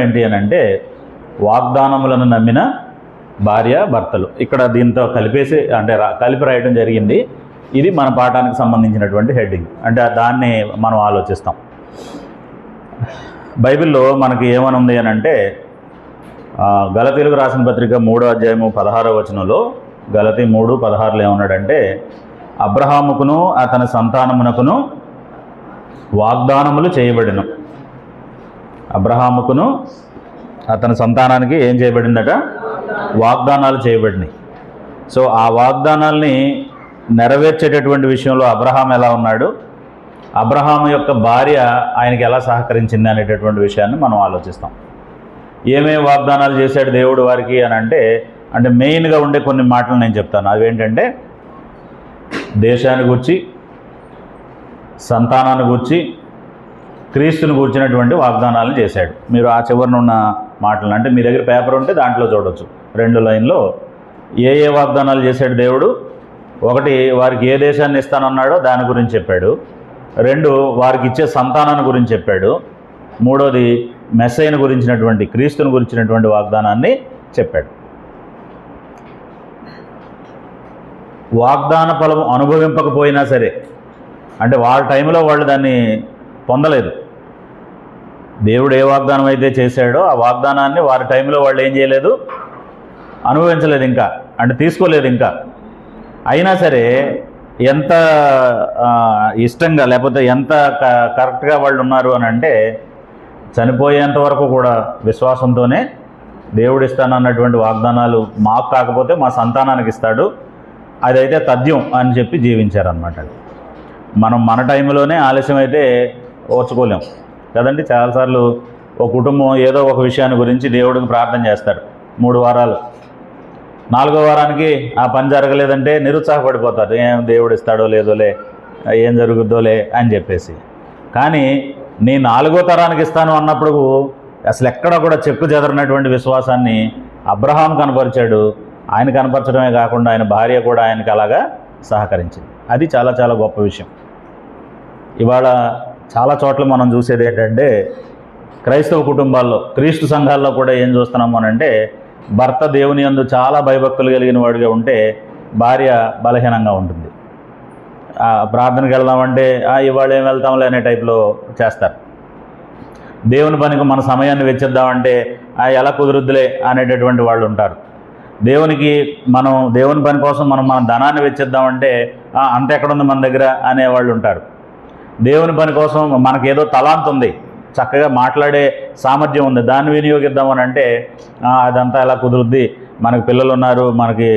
ఏంటి అని అంటే వాగ్దానములను నమ్మిన భార్య భర్తలు. ఇక్కడ దీంతో కలిపేసి అంటే కలిపి రాయడం జరిగింది. ఇది మన పాఠానికి సంబంధించినటువంటి హెడ్డింగ్. అంటే దాన్ని మనం ఆలోచిస్తాం. బైబిల్లో మనకి ఏమని ఉంది అని అంటే గలతీలకు రాసిన పత్రిక 3వ అధ్యాయము 16వ వచనంలో గలతీ 3:16 ఏమన్నాడంటే అబ్రహాముకును అతని సంతానమునకును వాగ్దానములు చేయబడిను. అబ్రహాముకును అతని సంతానానికి ఏం చేయబడిందట? వాగ్దానాలు చేయబడినాయి. సో ఆ వాగ్దానాల్ని నెరవేర్చేటటువంటి విషయంలో అబ్రహాం ఎలా ఉన్నాడు, అబ్రహాం యొక్క భార్య ఆయనకి ఎలా సహకరించింది అనేటటువంటి విషయాన్ని మనం ఆలోచిస్తాం. ఏమేమి వాగ్దానాలు చేశాడు దేవుడు వారికి అని అంటే మెయిన్గా ఉండే కొన్ని మాటలు నేను చెప్తాను. అవేంటంటే దేశాన్ని గూర్చి, సంతానాన్ని గూర్చి, క్రీస్తుని గూర్చినటువంటి వాగ్దానాలను చేశాడు. మీరు ఆ చివరన ఉన్న మాటలు అంటే మీ దగ్గర పేపర్ ఉంటే దాంట్లో చూడవచ్చు. 2 లైన్లో ఏ వాగ్దానాలు చేశాడు దేవుడు. 1, వారికి ఏ దేశాన్ని ఇస్తానన్నాడో దాని గురించి చెప్పాడు. 2, వారికి ఇచ్చే సంతానాన్ని గురించి చెప్పాడు. 3వది మెస్సైను గురించినటువంటి, క్రీస్తుని గురించినటువంటి వాగ్దానాన్ని చెప్పాడు. వాగ్దాన ఫలం అనుభవింపకపోయినా సరే, అంటే వాళ్ళ టైంలో వాళ్ళు దాన్ని పొందలేదు. దేవుడు ఏ వాగ్దానం అయితే చేశాడో ఆ వాగ్దానాన్ని వారి టైంలో వాళ్ళు ఏం చేయలేదు, అనుభవించలేదు, ఇంకా అంటే తీసుకోలేదు ఇంకా. అయినా సరే ఎంత ఇష్టంగా లేకపోతే ఎంత కరెక్ట్గా వాళ్ళు ఉన్నారు అని అంటే చనిపోయేంత వరకు కూడా విశ్వాసంతోనే దేవుడు ఇస్తానన్నటువంటి వాగ్దానాలు మాకు కాకపోతే మా సంతానానికి ఇస్తాడు, అదైతే తథ్యం అని చెప్పి జీవించారనమాట. మనం మన టైంలోనే ఆలస్యం అయితే ఓర్చుకోలేం కదండి. చాలాసార్లు ఒక కుటుంబం ఏదో ఒక విషయాన్ని గురించి దేవుడికి ప్రార్థన చేస్తారు 3 వారాలు, 4వ వారానికి ఆ పని జరగలేదంటే నిరుత్సాహపడిపోతారు. ఏం దేవుడు ఇస్తాడో లేదోలే, ఏం జరుగుద్దోలే అని చెప్పేసి. కానీ నీ 4వ తరానికి ఇస్తాను అన్నప్పుడు అసలు ఎక్కడ కూడా చెక్కు చెదరనటువంటి విశ్వాసాన్ని అబ్రహాం కనపరిచాడు. ఆయన కనపరచడమే కాకుండా ఆయన భార్య కూడా ఆయనకి అలాగా సహకరించింది. అది చాలా చాలా గొప్ప విషయం. ఇవాళ చాలా చోట్ల మనం చూసేది ఏంటంటే క్రైస్తవ కుటుంబాల్లో, క్రీస్తు సంఘాల్లో కూడా ఏం చూస్తున్నాము అని అంటే భర్త దేవుని యందు చాలా భయభక్తులు కలిగిన వాడిగా ఉంటే భార్య బలహీనంగా ఉంటుంది. ప్రార్థనకి వెళ్దామంటే ఇవాళ ఏం వెళ్తాంలే అనే టైప్లో చేస్తారు. దేవుని పనికి మన సమయాన్ని వెచ్చిద్దామంటే ఎలా కుదురుద్దులే అనేటటువంటి వాళ్ళు ఉంటారు. దేవుని పని కోసం మన ధనాన్ని వెచ్చిద్దామంటే అంత ఎక్కడుంది మన దగ్గర అనేవాళ్ళు ఉంటారు. దేవుని పని కోసం మనకేదో తలాంత్ ఉంది, చక్కగా మాట్లాడే సామర్థ్యం ఉంది, దాన్ని వినియోగిద్దామని అంటే అదంతా ఎలా కుదురుద్ది, మనకు పిల్లలు ఉన్నారు, మనకి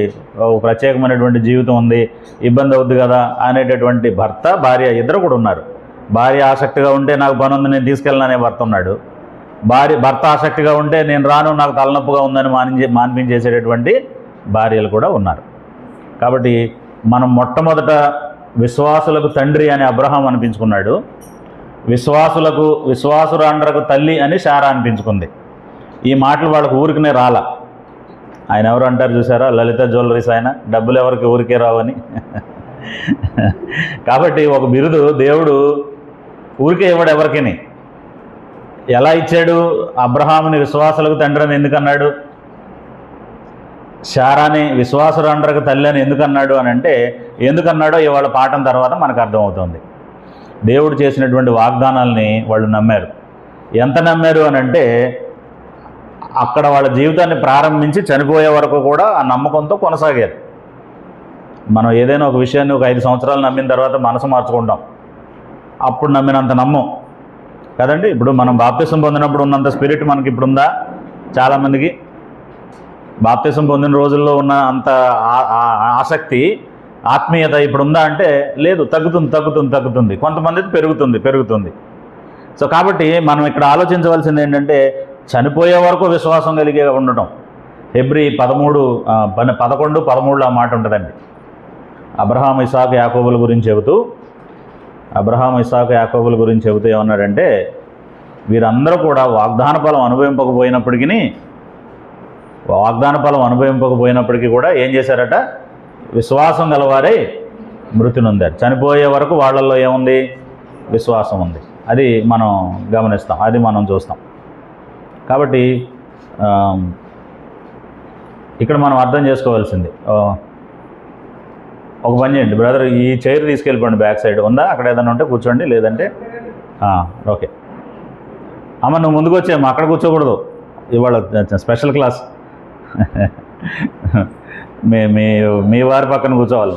ప్రత్యేకమైనటువంటి జీవితం ఉంది, ఇబ్బంది అవుద్ది కదా అనేటటువంటి భర్త భార్య ఇద్దరు కూడా ఉన్నారు. భార్య ఆసక్తిగా ఉంటే నాకు పని ఉంది నేను తీసుకెళ్ళను అనే భర్త ఉన్నాడు. భర్త ఆసక్తిగా ఉంటే నేను రాను నాకు తలనొప్పుగా ఉందని మాన్పించేసేటటువంటి భార్యలు కూడా ఉన్నారు. కాబట్టి మనం మొట్టమొదట విశ్వాసులకు తండ్రి అని అబ్రహాం అనిపించుకున్నాడు, విశ్వాసురాండ్రకు తల్లి అని శారా అనిపించుకుంది. ఈ మాటలు వాళ్ళకు ఊరికనే రాలా. ఆయన ఎవరు అంటారు చూసారా, లలిత జ్యువెలరీస్ ఆయన, డబ్బులు ఎవరికి ఊరికే రావని. కాబట్టి ఒక బిరుదు దేవుడు ఊరికే ఇవ్వడు ఎవరికని. ఎలా ఇచ్చాడు? అబ్రహాముని విశ్వాసులకు తండ్రి అని ఎందుకన్నాడు, శారాని విశ్వాసురాండ్రకు తల్లి అని ఎందుకన్నాడు అని అంటే ఎందుకన్నాడో ఇవాళ పాఠం తర్వాత మనకు అర్థమవుతుంది. దేవుడు చేసినటువంటి వాగ్దానాలని వాళ్ళు నమ్మారు. ఎంత నమ్మారు అని అంటే అక్కడ వాళ్ళ జీవితాన్ని ప్రారంభించి చనిపోయే వరకు కూడా ఆ నమ్మకంతో కొనసాగారు. మనం ఏదైనా ఒక విషయాన్ని ఒక 5 సంవత్సరాలు నమ్మిన తర్వాత మనసు మార్చుకుంటాం, అప్పుడు నమ్మినంత నమ్మం కదండి. ఇప్పుడు మనం బాప్తిసం పొందినప్పుడు ఉన్నంత స్పిరిట్ మనకి ఇప్పుడు ఉందా? చాలామందికి బాప్తిసం పొందిన రోజుల్లో ఉన్న అంత ఆసక్తి, ఆత్మీయత ఇప్పుడు ఉందా అంటే లేదు, తగ్గుతుంది. కొంతమందికి పెరుగుతుంది. సో కాబట్టి మనం ఇక్కడ ఆలోచించవలసింది ఏంటంటే చనిపోయే వరకు విశ్వాసం కలిగే ఉండటం. హెబ్రీ 11:13 ఆ మాట ఉంటుందండి. అబ్రహాం ఇస్సాకు యాకోబుల గురించి చెబుతూ ఏమన్నాడంటే వీరందరూ కూడా వాగ్దాన ఫలం అనుభవింపకపోయినప్పటికీ కూడా ఏం చేశారట? విశ్వాసం గలవారై మృతి నొందారు. చనిపోయే వరకు వాళ్ళల్లో ఏముంది? విశ్వాసం ఉంది. అది మనం గమనిస్తాం, అది మనం చూస్తాం. కాబట్టి ఇక్కడ మనం అర్థం చేసుకోవాల్సింది, ఒక పని చేయండి బ్రదర్, ఈ చైర్ తీసుకెళ్ళిపోండి, బ్యాక్ సైడ్ ఉందా అక్కడ ఏదైనా ఉంటే కూర్చోండి, లేదంటే ఓకే. అమ్మ నువ్వు ముందుకు వచ్చాయమ్మా, అక్కడ కూర్చోకూడదు, ఇవాళ స్పెషల్ క్లాస్. మీ వారి పక్కన కూర్చోవాలి.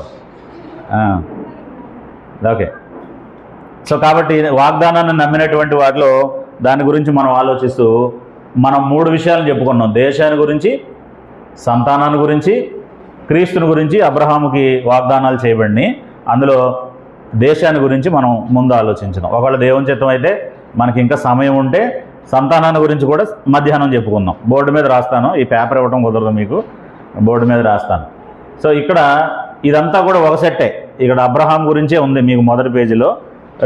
ఓకే. సో కాబట్టి వాగ్దానాన్ని నమ్మినటువంటి వాటిలో దాని గురించి మనం ఆలోచిస్తూ మనం 3 విషయాలు చెప్పుకున్నాం. దేశాన్ని గురించి, సంతానాన్ని గురించి, క్రీస్తుని గురించి. అబ్రహాముకి వాగ్దానాలు చేయబడినాయి, అందులో దేశాన్ని గురించి మనం ముందు ఆలోచించినాం. ఒకవేళ దేవుని చిత్తం అయితే మనకి ఇంకా సమయం ఉంటే సంతానాన్ని గురించి కూడా మధ్యాహ్నం చెప్పుకుందాం. బోర్డు మీద రాస్తాను, ఈ పేపర్ ఇవ్వడం కుదరదు మీకు, బోర్డు మీద రాస్తాను. సో ఇక్కడ ఇదంతా కూడా ఒక సెట్టే. ఇక్కడ అబ్రహాం గురించే ఉంది మీకు మొదటి పేజీలో.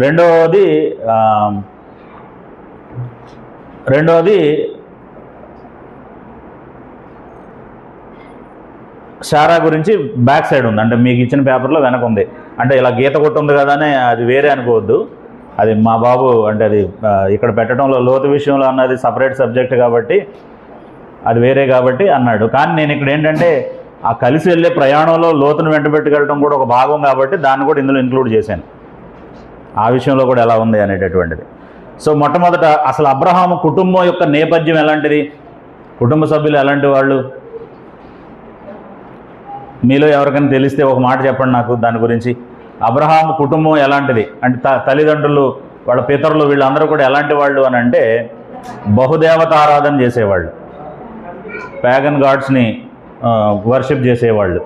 రెండవది శారా గురించి బ్యాక్ సైడ్ ఉంది, అంటే మీకు ఇచ్చిన పేపర్లో వెనక ఉంది. అంటే ఇలా గీత కొట్టుంది కదా అని అది వేరే అనుకోవద్దు, అది మా బాబు అంటే అది ఇక్కడ పెట్టడంలో లోతు విషయంలో అన్నది సపరేట్ సబ్జెక్ట్ కాబట్టి అది వేరే కాబట్టి అన్నాడు. కానీ నేను ఇక్కడ ఏంటంటే ఆ కలిసి వెళ్ళే ప్రయాణంలో లోతును వెంట పెట్టుకెళ్ళడం కూడా ఒక భాగం కాబట్టి దాన్ని కూడా ఇందులో ఇంక్లూడ్ చేశాను, ఆ విషయంలో కూడా ఎలా ఉంది అనేటటువంటిది. సో మొట్టమొదట అసలు అబ్రహాము కుటుంబం యొక్క నేపథ్యం ఎలాంటిది, కుటుంబ సభ్యులు ఎలాంటి వాళ్ళు, మీలో ఎవరికైనా తెలిస్తే ఒక మాట చెప్పండి నాకు దాని గురించి. అబ్రహాము కుటుంబం ఎలాంటిది అంటే తల్లిదండ్రులు, వాళ్ళ పితరులు, వీళ్ళందరూ కూడా ఎలాంటి వాళ్ళు అని అంటే బహుదేవత ఆరాధన చేసేవాళ్ళు, ప్యాగన్ గాడ్స్ని వర్షిప్ చేసేవాళ్ళు,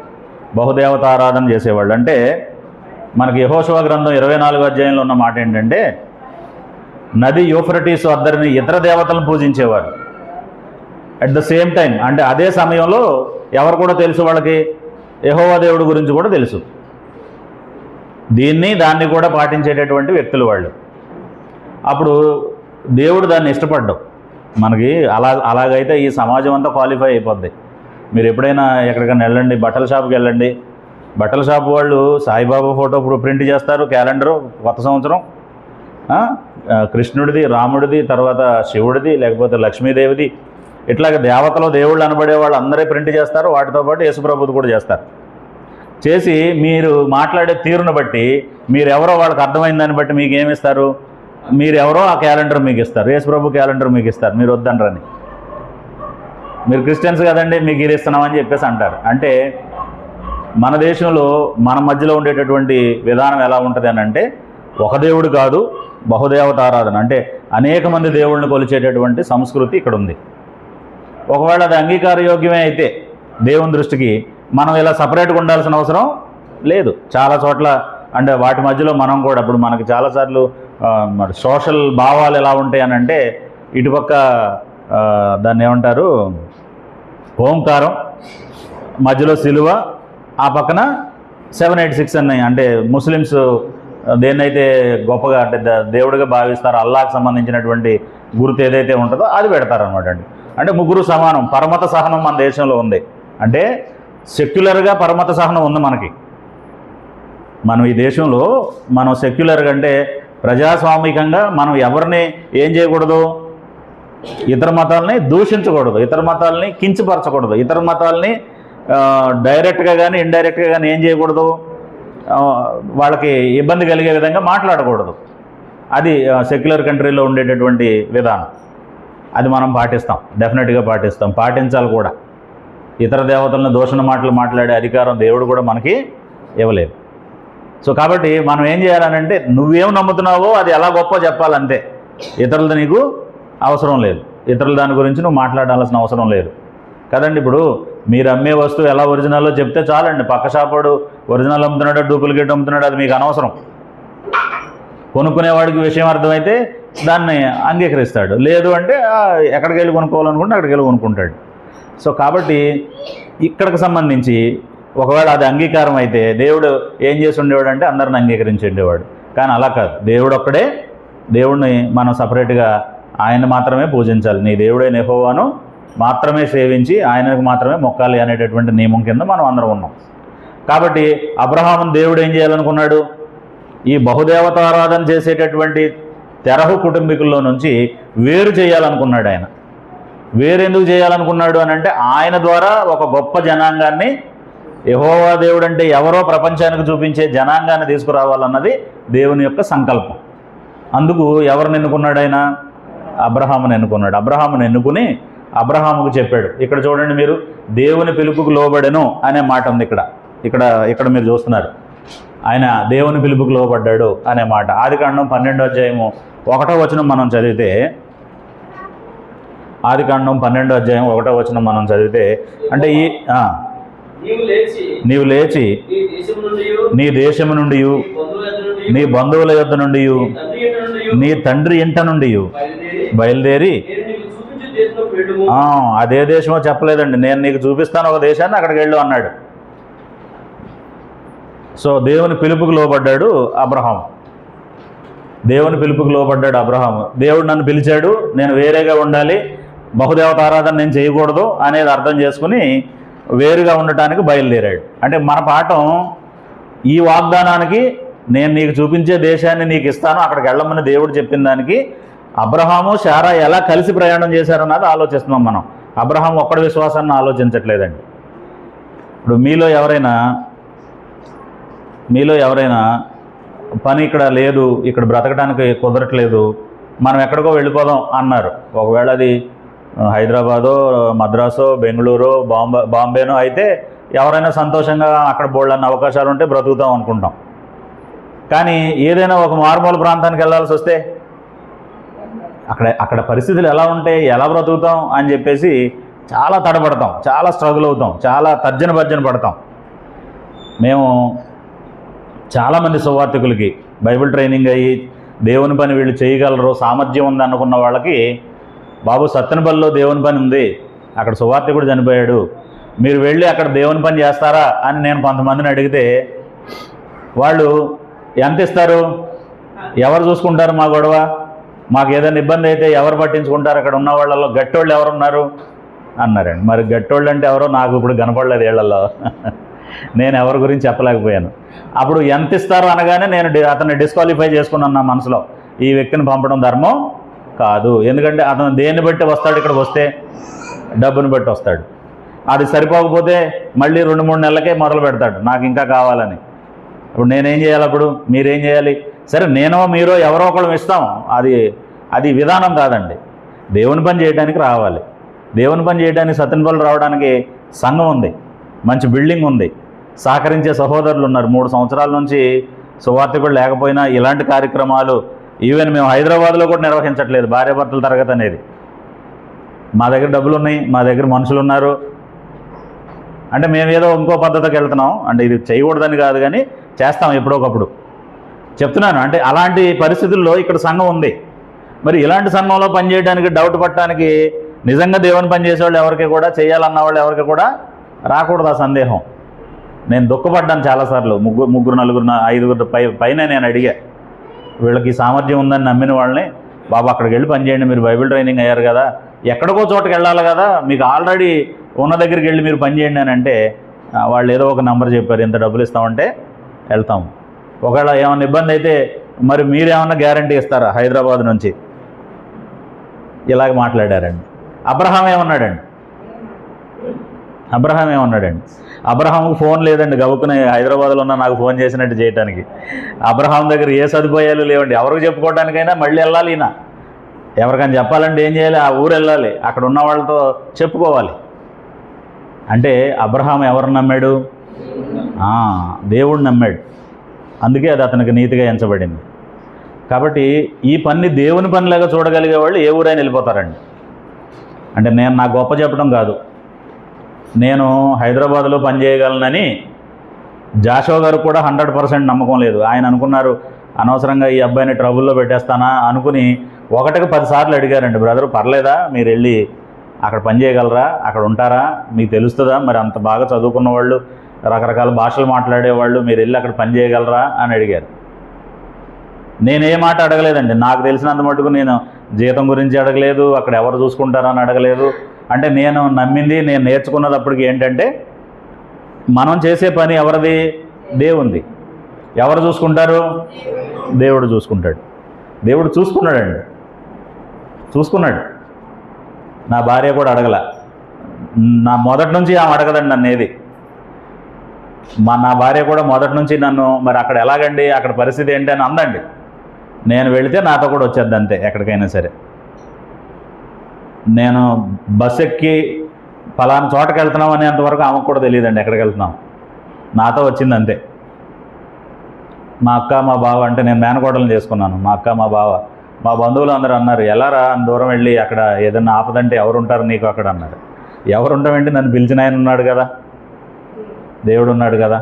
బహుదేవత ఆరాధన చేసేవాళ్ళు. అంటే మనకి యెహోషువ గ్రంథం 24వ అధ్యాయంలో ఉన్న మాట ఏంటంటే నది యూఫ్రటీస్ వద్దరిని ఇతర దేవతలను పూజించేవారు. అట్ ద సేమ్ టైం అంటే అదే సమయంలో ఎవరు కూడా తెలుసు వాళ్ళకి, యెహోవా దేవుడి గురించి కూడా తెలుసు. దాన్ని కూడా పాటించేటటువంటి వ్యక్తులు వాళ్ళు. అప్పుడు దేవుడు దాన్ని ఇష్టపడ్డాం. మనకి అలాగైతే ఈ సమాజం అంతా క్వాలిఫై అయిపోద్ది. మీరు ఎప్పుడైనా ఎక్కడికైనా వెళ్ళండి, బట్టల షాప్కి వెళ్ళండి, బట్టల షాప్ వాళ్ళు సాయిబాబా ఫోటో ప్రింట్ చేస్తారు, క్యాలెండరు, కొత్త సంవత్సరం, కృష్ణుడిది, రాముడిది, తర్వాత శివుడిది, లేకపోతే లక్ష్మీదేవిది, ఇట్లాగ దేవతలు దేవుళ్ళు అనబడే వాళ్ళు అందరే ప్రింట్ చేస్తారు. వాటితో పాటు యేసుప్రభుది కూడా చేస్తారు. చేసి మీరు మాట్లాడే తీరును బట్టి మీరెవరో వాళ్ళకి అర్థమైన దాన్ని బట్టి మీకు ఏమిస్తారు, మీరెవరో ఆ క్యాలెండర్ మీకు ఇస్తారు, యేసుప్రభు క్యాలెండర్ మీకు ఇస్తారు, మీరు వద్దనరని. మీరు క్రిస్టియన్స్ కదండి మీకు ఇది ఇస్తున్నామని చెప్పేసి అంటారు. అంటే మన దేశంలో మన మధ్యలో ఉండేటటువంటి విధానం ఎలా ఉంటుంది అని అంటే ఒక దేవుడు కాదు, బహుదేవత ఆరాధన, అంటే అనేక మంది దేవుళ్ళని కొలిచేటటువంటి సంస్కృతి ఇక్కడ ఉంది. ఒకవేళ అది అంగీకారయోగ్యమే అయితే దేవుని దృష్టికి మనం ఇలా సపరేట్గా ఉండాల్సిన అవసరం లేదు. చాలా చోట్ల అంటే వాటి మధ్యలో మనం కూడా ఇప్పుడు మనకి చాలాసార్లు మరి సోషల్ భావాలు ఎలా ఉంటాయి అని అంటే ఇటుపక్క దాన్ని ఏమంటారు ఓంకారం, మధ్యలో సిలువ, ఆ పక్కన 786 అన్నాయి. అంటే ముస్లిమ్స్ దేన్నైతే గొప్పగా అంటే దేవుడిగా భావిస్తారో అల్లాహకు సంబంధించినటువంటి గుర్తు ఏదైతే ఉంటుందో అది పెడతారనమాట అండి. అంటే ముగ్గురు సమానం. పరమత సహనం మన దేశంలో ఉంది. అంటే సెక్యులర్గా పరమత సహనం ఉంది మనకి. మనం ఈ దేశంలో మనం సెక్యులర్గా అంటే ప్రజాస్వామికంగా మనం ఎవరిని ఏం చేయకూడదు, ఇతర మతాలని దూషించకూడదు, ఇతర మతాలని కించపరచకూడదు, ఇతర మతాలని డైరెక్ట్గా కానీ ఇండైరెక్ట్గా కానీ ఏం చేయకూడదు, వాళ్ళకి ఇబ్బంది కలిగే విధంగా మాట్లాడకూడదు. అది సెక్యులర్ కంట్రీలో ఉండేటటువంటి విధానం. అది మనం పాటిస్తాం, డెఫినెట్గా పాటిస్తాం, పాటించాలి కూడా. ఇతర దేవతలను దూషణ మాటలు మాట్లాడే అధికారం దేవుడు కూడా మనకి ఇవ్వలేదు. సో కాబట్టి మనం ఏం చేయాలనంటే నువ్వేం నమ్ముతున్నావో అది ఎలా గొప్ప చెప్పాలంతే. ఇతరులది నీకు అవసరం లేదు, ఇతరుల దాని గురించి నువ్వు మాట్లాడాల్సిన అవసరం లేదు కదండి. ఇప్పుడు మీరు అమ్మే వస్తువు ఎలా ఒరిజినల్లో చెప్తే చాలండి. పక్క షాపోడు ఒరిజినల్ అమ్ముతున్నాడో డూప్లికేట్ అమ్ముతున్నాడో అది మీకు అనవసరం. కొనుక్కునేవాడికి విషయం అర్థమైతే దాన్ని అంగీకరిస్తాడు, లేదు అంటే ఎక్కడికి వెళ్ళి కొనుక్కోవాలనుకుంటే అక్కడికి వెళ్ళి కొనుక్కుంటాడు. సో కాబట్టి ఇక్కడికి సంబంధించి ఒకవేళ అది అంగీకారం అయితే దేవుడు ఏం చేసి ఉండేవాడు అంటే అందరిని అంగీకరించి ఉండేవాడు. కానీ అలా కాదు, దేవుడు ఒక్కడే, దేవుడిని మనం సపరేట్గా ఆయన మాత్రమే పూజించాలి. నీ దేవుడైన యెహోవాను మాత్రమే సేవించి ఆయనకు మాత్రమే మొక్కాలి అనేటటువంటి నియమం కింద మనం అందరం ఉన్నాం. కాబట్టి అబ్రహామును దేవుడు ఏం చేయాలనుకున్నాడు, ఈ బహుదేవతారాధన చేసేటటువంటి తెరహు కుటుంబీకుల్లో నుంచి వేరు చేయాలనుకున్నాడు ఆయన. వేరెందుకు చేయాలనుకున్నాడు అని అంటే ఆయన ద్వారా ఒక గొప్ప జనాంగాన్ని, యెహోవా దేవుడు అంటే ఎవరో ప్రపంచానికి చూపించే జనాంగాన్ని తీసుకురావాలన్నది దేవుని యొక్క సంకల్పం. అందుకు ఎవరిని ఎన్నుకున్నాడు ఆయన? అబ్రహామును ఎన్నుకున్నాడు. అబ్రహామును ఎన్నుకుని అబ్రహాముకు చెప్పాడు. ఇక్కడ చూడండి మీరు, దేవుని పిలుపుకు లోబడెను అనే మాట ఉంది ఇక్కడ. ఇక్కడ ఇక్కడ మీరు చూస్తున్నారు, ఆయన దేవుని పిలుపుకు లోబడ్డాడు అనే మాట. ఆదికాండం 12వ అధ్యాయము 1వ వచనం మనం చదివితే, ఆదికాండం 12వ అధ్యాయం 1వ వచనం మనం చదివితే, అంటే నీవు లేచి నీ దేశము నుండి, నీ బంధువుల యొద్ద నుండి, నీ తండ్రి ఇంట నుండి బయలుదేరి, అదే దేశమో చెప్పలేదండి, నేను నీకు చూపిస్తాను ఒక దేశాన్ని, అక్కడికి వెళ్ళు అన్నాడు. సో దేవుని పిలుపుకు లోబడ్డాడు అబ్రహాం. దేవుని పిలుపుకు లోబడ్డాడు అబ్రహాము. దేవుడు నన్ను పిలిచాడు, నేను వేరేగా ఉండాలి, బహుదేవత ఆరాధన నేను చేయకూడదు అనేది అర్థం చేసుకుని వేరుగా ఉండటానికి బయలుదేరాడు. అంటే మన పాఠం, ఈ వాగ్దానానికి, నేను నీకు చూపించే దేశాన్ని నీకు ఇస్తాను, అక్కడికి వెళ్ళమని దేవుడు చెప్పిన దానికి అబ్రహాము శారా ఎలా కలిసి ప్రయాణం చేశారన్నది ఆలోచిస్తున్నాం మనం. అబ్రహాం ఒక్కడి విశ్వాసాన్ని ఆలోచించట్లేదండి. ఇప్పుడు మీలో ఎవరైనా పని ఇక్కడ లేదు, ఇక్కడ బ్రతకడానికి కుదరట్లేదు, మనం ఎక్కడికో వెళ్ళిపోదాం అన్నారు. ఒకవేళ అది హైదరాబాదో, మద్రాసో, బెంగళూరు, బాంబేనో అయితే ఎవరైనా సంతోషంగా అక్కడ బోల్డన్ని అవకాశాలు ఉంటే బ్రతుకుతాం అనుకుంటాం. కానీ ఏదైనా ఒక మారుమూల ప్రాంతానికి వెళ్ళాల్సి వస్తే అక్కడ పరిస్థితులు ఎలా ఉంటాయి, ఎలా బ్రతుకుతాం అని చెప్పేసి చాలా తడబడతాం, చాలా స్ట్రగుల్ అవుతాం, చాలా తర్జన పడతాం. మేము చాలామంది సువార్థికులకి బైబిల్ ట్రైనింగ్ అయ్యి దేవుని పని వీళ్ళు చేయగలరు, సామర్థ్యం ఉంది అనుకున్న వాళ్ళకి, బాబు సత్తెనపల్లిలో దేవుని పని ఉంది, అక్కడ సువార్థికుడు చనిపోయాడు, మీరు వెళ్ళి అక్కడ దేవుని పని చేస్తారా అని నేను కొంతమందిని అడిగితే వాళ్ళు ఎంత ఇస్తారు, ఎవరు చూసుకుంటారు మా గొడవ, మాకు ఏదైనా ఇబ్బంది అయితే ఎవరు పట్టించుకుంటారు, అక్కడ ఉన్న వాళ్ళలో గట్టోళ్ళు ఎవరున్నారు అన్నారండి. మరి గట్టోళ్ళు అంటే ఎవరో నాకు ఇప్పుడు కనపడలేదు ఏళ్లలో, నేను ఎవరి గురించి చెప్పలేకపోయాను. అప్పుడు ఎంత ఇస్తారు అనగానే నేను అతన్ని డిస్క్వాలిఫై చేసుకున్నాను నా మనసులో, ఈ వ్యక్తిని పంపడం ధర్మం కాదు. ఎందుకంటే అతను దేన్ని బట్టి వస్తాడు, ఇక్కడికి వస్తే డబ్బుని బట్టి వస్తాడు, అది సరిపోకపోతే మళ్ళీ 2-3 నెలలకే మొదలు పెడతాడు నాకు ఇంకా కావాలని. ఇప్పుడు నేనేం చేయాలి, అప్పుడు మీరేం చేయాలి? సరే నేనో మీరో ఎవరో ఒకళ్ళు ఇస్తాం, అది విధానం కాదండి. దేవుని పని చేయడానికి రావాలి. దేవుని పని చేయడానికి సత్తెనపల్లి రావడానికి సంఘం ఉంది, మంచి బిల్డింగ్ ఉంది, సహకరించే సహోదరులు ఉన్నారు. 3 సంవత్సరాల నుంచి సువార్థికుడు లేకపోయినా ఇలాంటి కార్యక్రమాలు ఈవెన్ మేము హైదరాబాద్లో కూడా నిర్వహించట్లేదు, భార్యాభర్తల తరగతి అనేది. మా దగ్గర డబ్బులు ఉన్నాయి, మా దగ్గర మనుషులు ఉన్నారు. అంటే మేము ఏదో ఇంకో పద్ధతికి వెళ్తున్నాం, అంటే ఇది చేయకూడదని కాదు కానీ చేస్తాం ఎప్పుడోకప్పుడు. చెప్తున్నాను, అంటే అలాంటి పరిస్థితుల్లో ఇక్కడ సంఘం ఉంది. మరి ఇలాంటి సంఘంలో పనిచేయడానికి, డౌట్ పట్టడానికి, నిజంగా దేవుని పని చేసేవాళ్ళు ఎవరికి కూడా, చేయాలన్న వాళ్ళు ఎవరికి కూడా రాకూడదు ఆ సందేహం. నేను దుఃఖపడ్డాను చాలాసార్లు. ముగ్గురు నలుగురు 5 పైన నేను అడిగా, వీళ్ళకి సామర్థ్యం ఉందని నమ్మిన వాళ్ళని, బాబు అక్కడికి వెళ్ళి పనిచేయండి, మీరు బైబిల్ ట్రైనింగ్ అయ్యారు కదా, ఎక్కడికో చోటకి వెళ్ళాలి కదా, మీకు ఆల్రెడీ ఉన్న దగ్గరికి వెళ్ళి మీరు పనిచేయండి అని అంటే వాళ్ళు ఏదో ఒక నెంబర్ చెప్పారు, ఇంత డబ్బులు ఇస్తామంటే వెళ్తాము. ఒకవేళ ఏమైనా ఇబ్బంది అయితే మరి మీరేమన్నా గ్యారంటీ ఇస్తారా హైదరాబాద్ నుంచి? ఇలాగ మాట్లాడారండి. అబ్రహాం ఏమన్నాడండి? అబ్రహాంకు ఫోన్ లేదండి, గబుక్కునే హైదరాబాద్లో ఉన్న నాకు ఫోన్ చేసినట్టు చేయడానికి. అబ్రహాం దగ్గర ఏ సదుపాయాలు లేవండి. ఎవరికి చెప్పుకోవడానికైనా మళ్ళీ వెళ్ళాలి ఈయన. ఎవరికైనా చెప్పాలంటే ఏం చేయాలి? ఆ ఊరు వెళ్ళాలి, అక్కడ ఉన్న వాళ్ళతో చెప్పుకోవాలి. అంటే అబ్రహాం ఎవరిని నమ్మాడు? దేవుడిని నమ్మాడు. అందుకే అది అతనికి నీతిగా ఎంచబడింది. కాబట్టి ఈ పని దేవుని పనిలాగా చూడగలిగే వాళ్ళు ఏ ఊరైనా వెళ్ళిపోతారండి. అంటే నేను నా గొప్ప చెప్పడం కాదు, నేను హైదరాబాద్లో పనిచేయగలనని జాషో గారు కూడా 100% నమ్మకం లేదు. ఆయన అనుకున్నారు అనవసరంగా ఈ అబ్బాయిని ట్రబుల్లో పెట్టేస్తానా అనుకుని 1కి 10 సార్లు అడిగారండి, బ్రదర్ పర్లేదా, మీరు వెళ్ళి అక్కడ పని చేయగలరా, అక్కడ ఉంటారా, మీకు తెలుస్తుందా, మరి అంత బాగా చదువుకున్న వాళ్ళు, రకరకాల భాషలు మాట్లాడేవాళ్ళు, మీరు వెళ్ళి అక్కడ పని చేయగలరా అని అడిగారు. నేనే మాట అడగలేదండి, నాకు తెలిసినంత మటుకు నేను జీతం గురించి అడగలేదు, అక్కడ ఎవరు చూసుకుంటారని అడగలేదు. అంటే నేను నమ్మింది, నేను నేర్చుకున్నది అప్పటికి ఏంటంటే, మనం చేసే పని ఎవరిది? దేవుంది. ఎవరు చూసుకుంటారు? దేవుడు చూసుకుంటాడు. దేవుడు చూసుకున్నాడు. నా భార్య కూడా అడగల. నా మొదటి నుంచి ఆమె అడగదండి నన్ను ఏది. నా భార్య కూడా మొదటి నుంచి నన్ను మరి అక్కడ ఎలాగండి, అక్కడ పరిస్థితి ఏంటి అని అందండి. నేను వెళితే నాతో కూడా వచ్చేద్ది అంతే. ఎక్కడికైనా సరే నేను బస్ ఎక్కి ఫలానా చోటకి వెళ్తున్నాం అనేంతవరకు ఆమెకు కూడా తెలియదండి ఎక్కడికి వెళ్తున్నాం. నాతో వచ్చింది అంతే. మా అక్క మా బావ, అంటే నేను మేనకోడలను చేసుకున్నాను. మా అక్క మా బావ, మా బంధువులు అందరూ అన్నారు, ఎలారా అంత దూరం వెళ్ళి అక్కడ ఏదన్నా ఆపదంటే ఎవరుంటారు నీకు అక్కడ అన్నారు. ఎవరుంటామంటే నన్ను పిలిచిన ఆయన ఉన్నాడు కదా, దేవుడు ఉన్నాడు కదా.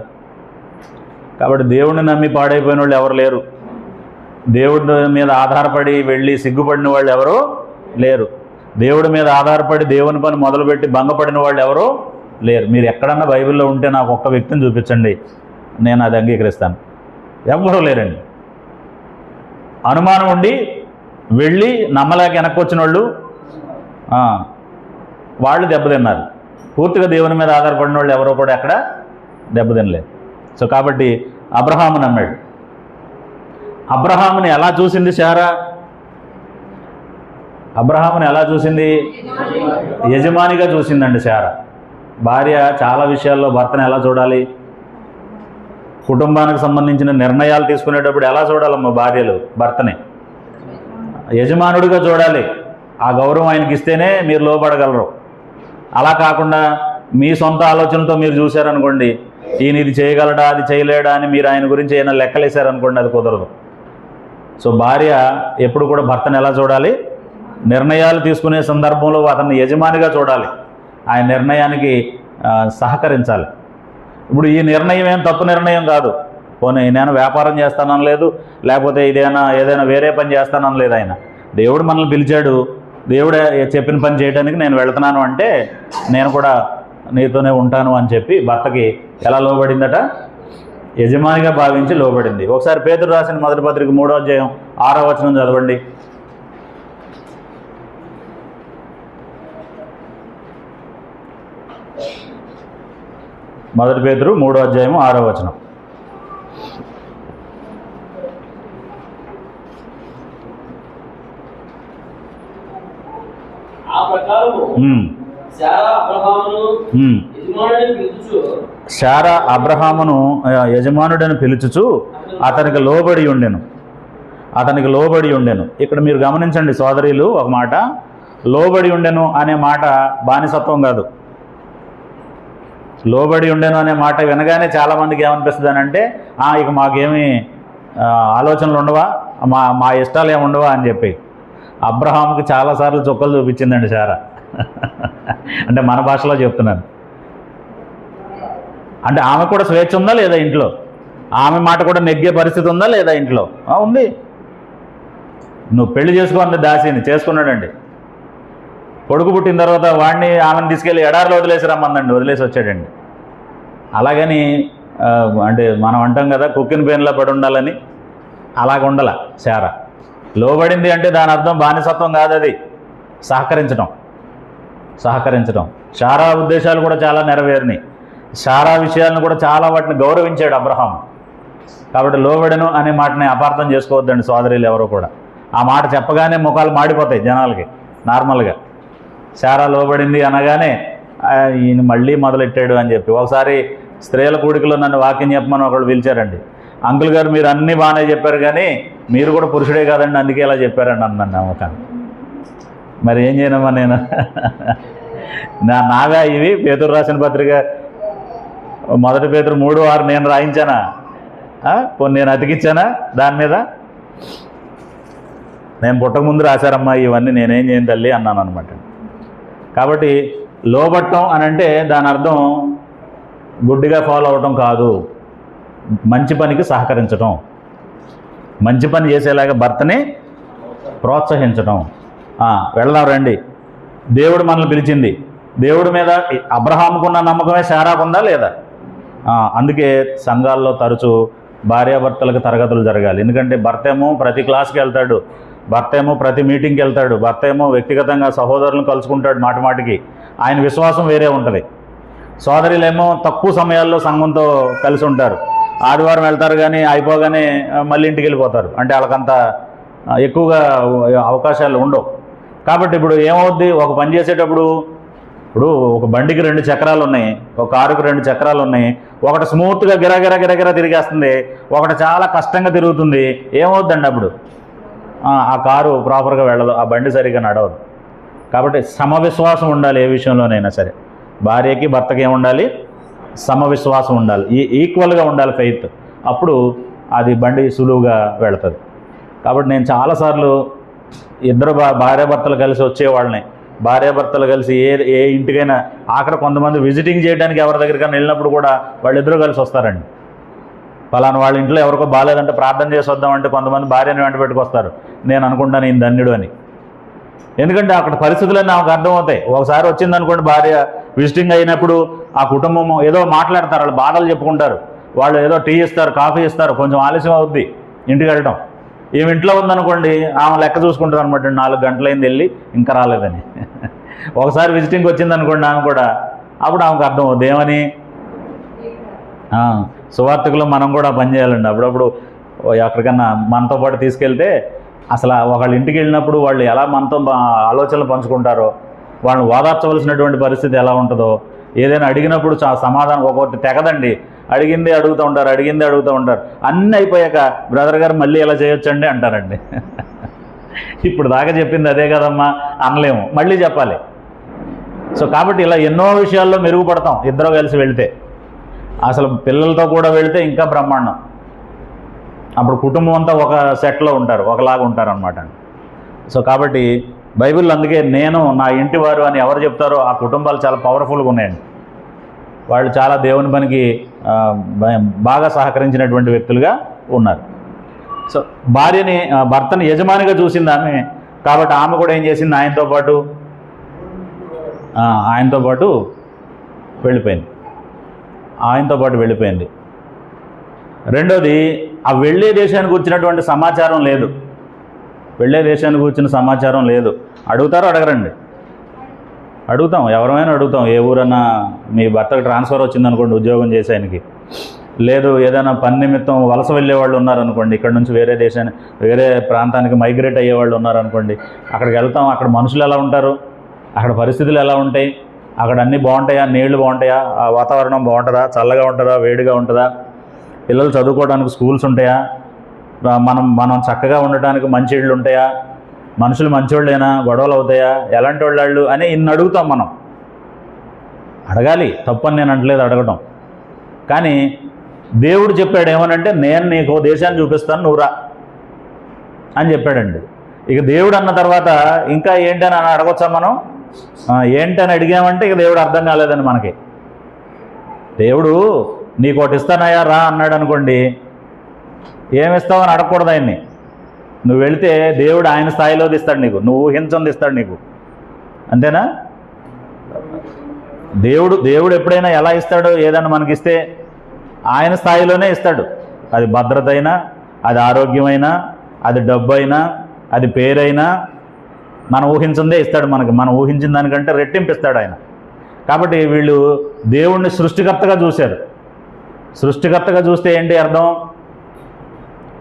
కాబట్టి దేవుడిని నమ్మి పాడైపోయిన వాళ్ళు ఎవరు లేరు. దేవుడి మీద ఆధారపడి వెళ్ళి సిగ్గుపడిన వాళ్ళు ఎవరూ లేరు. దేవుడి మీద ఆధారపడి దేవుని పని మొదలుపెట్టి భంగపడిన వాళ్ళు ఎవరూ లేరు. మీరు ఎక్కడన్నా బైబిల్లో ఉంటే నాకు ఒక్క వ్యక్తిని చూపించండి, నేను అది అంగీకరిస్తాను. ఎవ్వరూ లేరండి. అనుమానం ఉండి వెళ్ళి నమ్మలేక వెనక్కి వచ్చిన వాళ్ళు దెబ్బతిన్నారు. పూర్తిగా దేవుని మీద ఆధారపడిన వాళ్ళు ఎవరో కూడా ఎక్కడ దెబ్బతినలేదు. సో కాబట్టి అబ్రహాము నమ్మాడు. అబ్రహాముని ఎలా చూసింది శారా? అబ్రహాముని ఎలా చూసింది? యజమానిగా చూసిందండి శారా. భార్య చాలా విషయాల్లో భర్తను ఎలా చూడాలి, కుటుంబానికి సంబంధించిన నిర్ణయాలు తీసుకునేటప్పుడు ఎలా చూడాలమ్మా భార్యలు భర్తని? యజమానుడిగా చూడాలి. ఆ గౌరవం ఆయనకి ఇస్తేనే మీరు లోబడగలరు. అలా కాకుండా మీ సొంత ఆలోచనతో మీరు చూశారనుకోండి, ఈయన ఇది చేయగలడా అది చేయలేడా అని మీరు ఆయన గురించి ఏమైనా లెక్కలేశారనుకోండి, అది కుదరదు. సో భార్య ఎప్పుడు కూడా భర్తను ఎలా చూడాలి? నిర్ణయాలు తీసుకునే సందర్భంలో అతన్ని యజమానిగా చూడాలి, ఆయన నిర్ణయానికి సహకరించాలి. ఇప్పుడు ఈ నిర్ణయం ఏం తప్పు నిర్ణయం కాదు. పోనీ నేను వ్యాపారం చేస్తాననలేదు, లేకపోతే ఏదైనా వేరే పని చేస్తాననలేదు. ఆయన దేవుడు మనల్ని పిలిచాడు, దేవుడే చెప్పిన పని చేయడానికి నేను వెళుతున్నాను అంటే నేను కూడా నీతోనే ఉంటాను అని చెప్పి భర్తకి ఎలా లోబడిందట? యజమానిగా భావించి లోబడింది. ఒకసారి పేతురు రాసిన మొదటి పత్రిక 3వ అధ్యాయం 6వ వచనం చదవండి. మొదటి పేతురు 3వ అధ్యాయం 6వ వచనం. శారా అబ్రహామును యజమానుడని పిలుచుచు అతనికి లోబడి ఉండెను. ఇక్కడ మీరు గమనించండి సోదరీలు, ఒక మాట, లోబడి ఉండెను అనే మాట బానిసత్వం కాదు. లోబడి ఉండెను అనే మాట వినగానే చాలామందికి ఏమనిపిస్తుంది అని అంటే, ఇక మాకేమీ ఆలోచనలు ఉండవా, మా ఇష్టాలు ఏమి ఉండవా అని చెప్పి. అబ్రహాముకి చాలాసార్లు చుక్కలు చూపించిందండి శారా. అంటే మన భాషలో చెప్తున్నాను. అంటే ఆమె కూడా స్వేచ్ఛ ఉందా లేదా ఇంట్లో? ఆమె మాట కూడా నెగ్గే పరిస్థితి ఉందా లేదా ఇంట్లో? ఉంది. నువ్వు పెళ్లి చేసుకోండి దాసిని చేసుకున్నాడండి. కొడుకు పుట్టిన తర్వాత వాడిని ఆమెను తీసుకెళ్ళి ఎడారిలో వదిలేసి రమ్మందండి, వదిలేసి వచ్చాడండి. అలాగని అంటే మనం అంటాం కదా కుక్కిన పేనులా పడి ఉండాలని, అలాగ ఉండాల శారా. లోబడింది అంటే దాని అర్థం బానిసత్వం కాదు, అది సహకరించడం. శారా ఉద్దేశాలు కూడా చాలా నెరవేరినాయి. శారా విషయాలను కూడా చాలా వాటిని గౌరవించాడు అబ్రహాం. కాబట్టి లోబడెను అనే మాటని అపార్థం చేసుకోవద్దండి సోదరులు ఎవరో కూడా. ఆ మాట చెప్పగానే ముఖాలు మాడిపోతాయి జనాలకి నార్మల్గా. శారా లోబడింది అనగానే ఈయన మళ్ళీ మొదలెట్టాడు అని చెప్పి. ఒకసారి స్త్రీల కూడికలో నన్ను వాక్యం చెప్పమని ఒకళ్ళు పిలిచారండి. అంకుల్ గారు మీరు అన్నీ బాగానే చెప్పారు, కానీ మీరు కూడా పురుషుడే కాదండి, అందుకే ఇలా చెప్పారండి అన్నాను నమ్మకాన్ని. మరి ఏం చేయనమ్మా నేను? నావే ఇవి పేతురు రాసిన పత్రిక మొదటి పేతురు 3:6 నేను రాయించానా? పోనీ నేను అతికిచ్చానా దాని మీద? నేను పుట్టక ముందు రాశారమ్మా ఇవన్నీ, నేనేం చేయను తల్లి అన్నాను అనమాట. కాబట్టి లోబట్టం అని అంటే దాని అర్థం గుడ్డిగా ఫాలో అవటం కాదు, మంచి పనికి సహకరించటం, మంచి పని చేసేలాగా భర్తని ప్రోత్సహించటం. వెళదాం రండి, దేవుడు మనల్ని పిలిచింది. దేవుడి మీద అబ్రహాముకున్న నమ్మకమే శారాకుందా లేదా? అందుకే సంఘాల్లో తరచూ భార్యాభర్తలకు తరగతులు జరగాలి. ఎందుకంటే భర్త ఏమో ప్రతి క్లాస్కి వెళ్తాడు, భర్త ఏమో ప్రతి మీటింగ్కి వెళ్తాడు, భర్త ఏమో వ్యక్తిగతంగా సహోదరులను కలుసుకుంటాడు, మాటిమాటికి ఆయన విశ్వాసం వేరే ఉంటుంది. సోదరులేమో తక్కువ సమయాల్లో సంఘంతో కలిసి ఉంటారు, ఆదివారం వెళ్తారు కానీ అయిపోగానే మళ్ళీ ఇంటికి వెళ్ళిపోతారు. అంటే వాళ్ళకంత ఎక్కువగా అవకాశాలు ఉండవు. కాబట్టి ఇప్పుడు ఏమవుద్ది, ఒక పని చేసేటప్పుడు ఇప్పుడు ఒక బండికి 2 చక్రాలు ఉన్నాయి, ఒక కారుకి 2 చక్రాలు ఉన్నాయి. ఒకటి స్మూత్గా గిరగిర గిరగిర తిరిగేస్తుంది, ఒకటి చాలా కష్టంగా తిరుగుతుంది. ఏమవుద్దండి అప్పుడు? ఆ కారు ప్రాపర్గా వెళ్ళదు, ఆ బండి సరిగ్గా నడవదు. కాబట్టి సమవిశ్వాసం ఉండాలి ఏ విషయంలోనైనా సరే. భార్యకి భర్తకి ఏముండాలి? సమవిశ్వాసం ఉండాలి, ఈక్వల్గా ఉండాలి ఫెయిత్. అప్పుడు అది బండి సులువుగా వెళుతుంది. కాబట్టి నేను చాలాసార్లు ఇద్దరు భార్యాభర్తలు కలిసి వచ్చేవాళ్ళని, భార్యాభర్తలు కలిసి ఏ ఇంటికైనా, ఆఖరి కొంతమంది విజిటింగ్ చేయడానికి ఎవరి దగ్గరికైనా వెళ్ళినప్పుడు కూడా వాళ్ళిద్దరూ కలిసి వస్తారండి. ఫలానా వాళ్ళ ఇంట్లో ఎవరికో బాగాలేదంటే ప్రార్థన చేసి వద్దామంటే కొంతమంది భార్యని వెంట పెట్టుకొస్తారు. నేను అనుకుంటాను ఈయన ధన్యుడు అని. ఎందుకంటే అక్కడ పరిస్థితులన్నీ నాకు అర్థమవుతాయి. ఒకసారి వచ్చిందనుకోండి భార్య, విజిటింగ్ అయినప్పుడు ఆ కుటుంబం ఏదో మాట్లాడతారు, వాళ్ళు బాధలు చెప్పుకుంటారు, వాళ్ళు ఏదో టీ ఇస్తారు, కాఫీ ఇస్తారు, కొంచెం ఆలస్యం అవుద్ది ఇంటికి వెళ్ళడం. ఈమె ఇంట్లో ఉందనుకోండి, ఆమె లెక్క చూసుకుంటారు అనమాట, 4 గంటలైంది వెళ్ళి ఇంకా రాలేదని. ఒకసారి విజిటింగ్కి వచ్చిందనుకోండి ఆమె కూడా, అప్పుడు ఆమెకు అర్థం అవుద్ది ఏమని. సువార్థకులు మనం కూడా పనిచేయాలండి. అప్పుడప్పుడు ఎక్కడికన్నా మనతో పాటు తీసుకెళ్తే అసలు ఒకళ్ళ ఇంటికి వెళ్ళినప్పుడు వాళ్ళు ఎలా మనతో ఆలోచనలు పంచుకుంటారో, వాళ్ళని ఓదార్చవలసినటువంటి పరిస్థితి ఎలా ఉంటుందో, ఏదైనా అడిగినప్పుడు సమాధానం ఒక్కొక్కటి తెగదండి, అడిగిందే అడుగుతూ ఉంటారు. అన్నీ అయిపోయాక బ్రదర్ గారు మళ్ళీ ఎలా చేయొచ్చండి అంటారండి. ఇప్పుడు దాకా చెప్పింది అదే కదమ్మా అనలేము, మళ్ళీ చెప్పాలి. సో కాబట్టి ఇలా ఎన్నో విషయాల్లో మెరుగుపడతాం ఇద్దరు కలిసి వెళితే. అసలు పిల్లలతో కూడా వెళితే ఇంకా బ్రహ్మాండం. అప్పుడు కుటుంబం అంతా ఒక సెట్లో ఉంటారు, ఒకలాగా ఉంటారు అనమాట. సో కాబట్టి బైబిల్ అందుకే నేను నా ఇంటి వారు అని ఎవరు చెప్తారో ఆ కుటుంబాలు చాలా పవర్ఫుల్గా ఉన్నాయండి. వాళ్ళు చాలా దేవుని పనికి బాగా సహకరించినటువంటి వ్యక్తులుగా ఉన్నారు. సో భర్తని యజమానిగా చూసింది ఆమె. కాబట్టి ఆమె కూడా ఏం చేసింది, ఆయనతో పాటు వెళ్ళిపోయింది. రెండోది, ఆ వెళ్ళే దేశానికి వచ్చినటువంటి సమాచారం లేదు. అడుగుతారో అడగరండి? అడుగుతాం, ఎవరైనా అడుగుతాం. ఏ ఊరన్నా మీ భర్తకు ట్రాన్స్ఫర్ వచ్చిందనుకోండి ఉద్యోగం చేసే ఆయనకి, లేదు ఏదైనా పని నిమిత్తం వలస వెళ్ళే వాళ్ళు ఉన్నారనుకోండి, ఇక్కడ నుంచి వేరే ప్రాంతానికి మైగ్రేట్ అయ్యే వాళ్ళు ఉన్నారనుకోండి, అక్కడికి వెళ్తాం. అక్కడ మనుషులు ఎలా ఉంటారు, అక్కడ పరిస్థితులు ఎలా ఉంటాయి, అక్కడ అన్నీ బాగుంటాయా, నీళ్లు బాగుంటాయా, ఆ వాతావరణం బాగుంటుందా, చల్లగా ఉంటుందా, వేడిగా ఉంటుందా, పిల్లలు చదువుకోవడానికి స్కూల్స్ ఉంటాయా, మనం చక్కగా ఉండటానికి మంచి ఇళ్ళు ఉంటాయా, మనుషులు మంచివాళ్ళైనా, గొడవలు అవుతాయా, ఎలాంటి వాళ్ళు అని ఇన్ని అడుగుతాం మనం. అడగాలి, తప్పని నేను అంటలేదు అడగటం. కానీ దేవుడు చెప్పాడు ఏమనంటే, నేను నీకు దేశాన్ని చూపిస్తాను, నువ్వు రా అని చెప్పాడండి. ఇక దేవుడు అన్న తర్వాత ఇంకా ఏంటని అడగొచ్చా మనం? ఏంటని అడిగామంటే ఇక దేవుడు అర్థం కాలేదని మనకి. దేవుడు నీకు ఒకటి ఇస్తానయ్యా రా అన్నాడు అనుకోండి, ఏమిస్తావని అడగకూడదు ఆయన్ని. నువ్వు వెళితే దేవుడు ఆయన స్థాయిలోది ఇస్తాడు నీకు, నువ్వు ఊహించంది ఇస్తాడు నీకు, అంతేనా? దేవుడు ఎప్పుడైనా ఎలా ఇస్తాడో, ఏదైనా మనకిస్తే ఆయన స్థాయిలోనే ఇస్తాడు. అది భద్రత అయినా, అది ఆరోగ్యమైనా, అది డబ్బు అయినా, అది పేరైనా, మనం ఊహించిందే ఇస్తాడు మనకి. మనం ఊహించిన దానికంటే రెట్టింపిస్తాడు ఆయన. కాబట్టి వీళ్ళు దేవుణ్ణి సృష్టికర్తగా చూశారు. సృష్టికర్తగా చూస్తే ఏంటి అర్థం?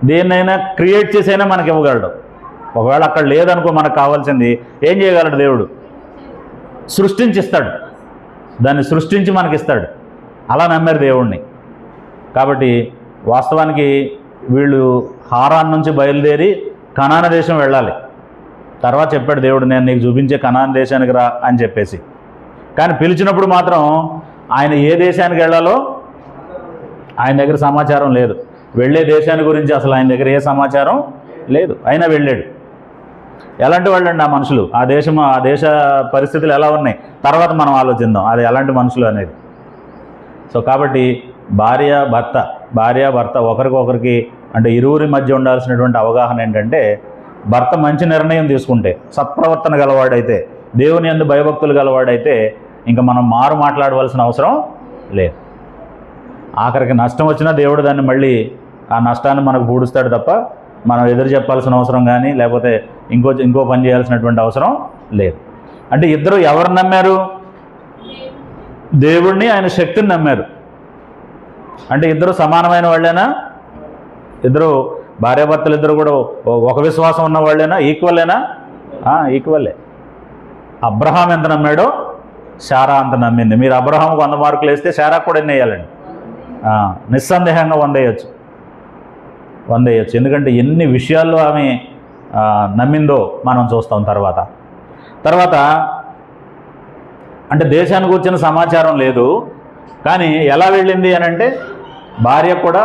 దేన్నైనా క్రియేట్ చేసైనా మనకి ఇవ్వగలడు. ఒకవేళ అక్కడ లేదనుకో మనకు కావాల్సింది, ఏం చేయగలడు దేవుడు? సృష్టించిస్తాడు, దాన్ని సృష్టించి మనకిస్తాడు. అలా నమ్మారు దేవుణ్ణి. కాబట్టి వాస్తవానికి వీళ్ళు హారాన్ నుంచి బయలుదేరి కనాన దేశం వెళ్ళాలి. తర్వాత చెప్పాడు దేవుడు, నేను నీకు చూపించే కనాన దేశానికి రా అని చెప్పేసి. కానీ పిలిచినప్పుడు మాత్రం ఆయన ఏ దేశానికి వెళ్ళాలో ఆయన దగ్గర సమాచారం లేదు. వెళ్ళే దేశాన్ని గురించి అసలు ఆయన దగ్గర ఏ సమాచారం లేదు, అయినా వెళ్ళాడు. ఎలాంటి వాళ్ళండి ఆ మనుషులు, ఆ దేశ పరిస్థితులు ఎలా ఉన్నాయి తర్వాత మనం ఆలోచిద్దాం, అది ఎలాంటి మనుషులు అనేది. సో కాబట్టి భార్య భర్త ఒకరికొకరికి, అంటే ఇరువురి మధ్య ఉండాల్సినటువంటి అవగాహన ఏంటంటే, భర్త మంచి నిర్ణయం తీసుకుంటే, సత్ప్రవర్తన గలవాడైతే, దేవుని యందు భయభక్తులు గలవాడైతే ఇంకా మనం మాట్లాడవలసిన అవసరం లేదు. ఆఖరికి నష్టం వచ్చినా దేవుడు దాన్ని మళ్ళీ ఆ నష్టాన్ని మనకు పూడుస్తాడు తప్ప మనం ఎదురు చెప్పాల్సిన అవసరం కానీ, లేకపోతే ఇంకో పని చేయాల్సినటువంటి అవసరం లేదు. అంటే ఇద్దరు ఎవరు నమ్మారు? దేవుణ్ణి, ఆయన శక్తిని నమ్మారు. అంటే ఇద్దరు సమానమైన వాళ్ళేనా? ఇద్దరు భార్యాభర్తలు ఇద్దరు కూడా ఒక విశ్వాసం ఉన్న వాళ్ళేనా? ఈక్వలేనా? ఈక్వలే. అబ్రహాం ఎంత నమ్మాడో శారా అంత నమ్మింది. మీరు అబ్రహాంకు 100 మార్కులు వేస్తే శారాకు కూడా ఎన్ని వేయాలండి? నిస్సందేహంగా 100 వేయచ్చు. ఎందుకంటే ఎన్ని విషయాల్లో ఆమె నమ్మిందో మనం చూస్తాం. తర్వాత అంటే దేశానికి వచ్చిన సమాచారం లేదు, కానీ ఎలా వెళ్ళింది అని అంటే భార్యకు కూడా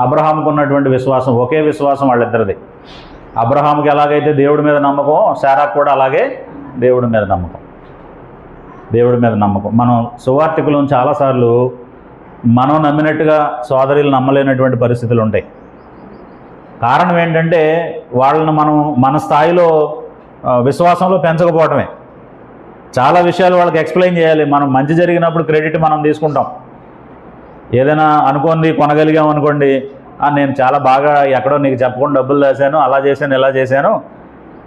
అబ్రహాంకు ఉన్నటువంటి విశ్వాసం, ఒకే విశ్వాసం వాళ్ళిద్దరిది. అబ్రహాంకి ఎలాగైతే దేవుడి మీద నమ్మకం, శారాకు కూడా అలాగే దేవుడి మీద నమ్మకం. మనం సువార్తికులను చాలాసార్లు మనం నమ్మినట్టుగా సోదరులు నమ్మలేనటువంటి పరిస్థితులు ఉంటాయి. కారణం ఏంటంటే వాళ్ళని మనం మన స్థాయిలో విశ్వాసంలో పెంచకపోవటమే. చాలా విషయాలు వాళ్ళకి ఎక్స్ప్లెయిన్ చేయాలి. మనం మంచి జరిగినప్పుడు క్రెడిట్ మనం తీసుకుంటాం. ఏదైనా అనుకోండి కొనగలిగాం అనుకోండి, నేను చాలా బాగా ఎక్కడో నీకు చెప్పకుండా డబ్బులు దాశాను, అలా చేశాను, ఇలా చేశాను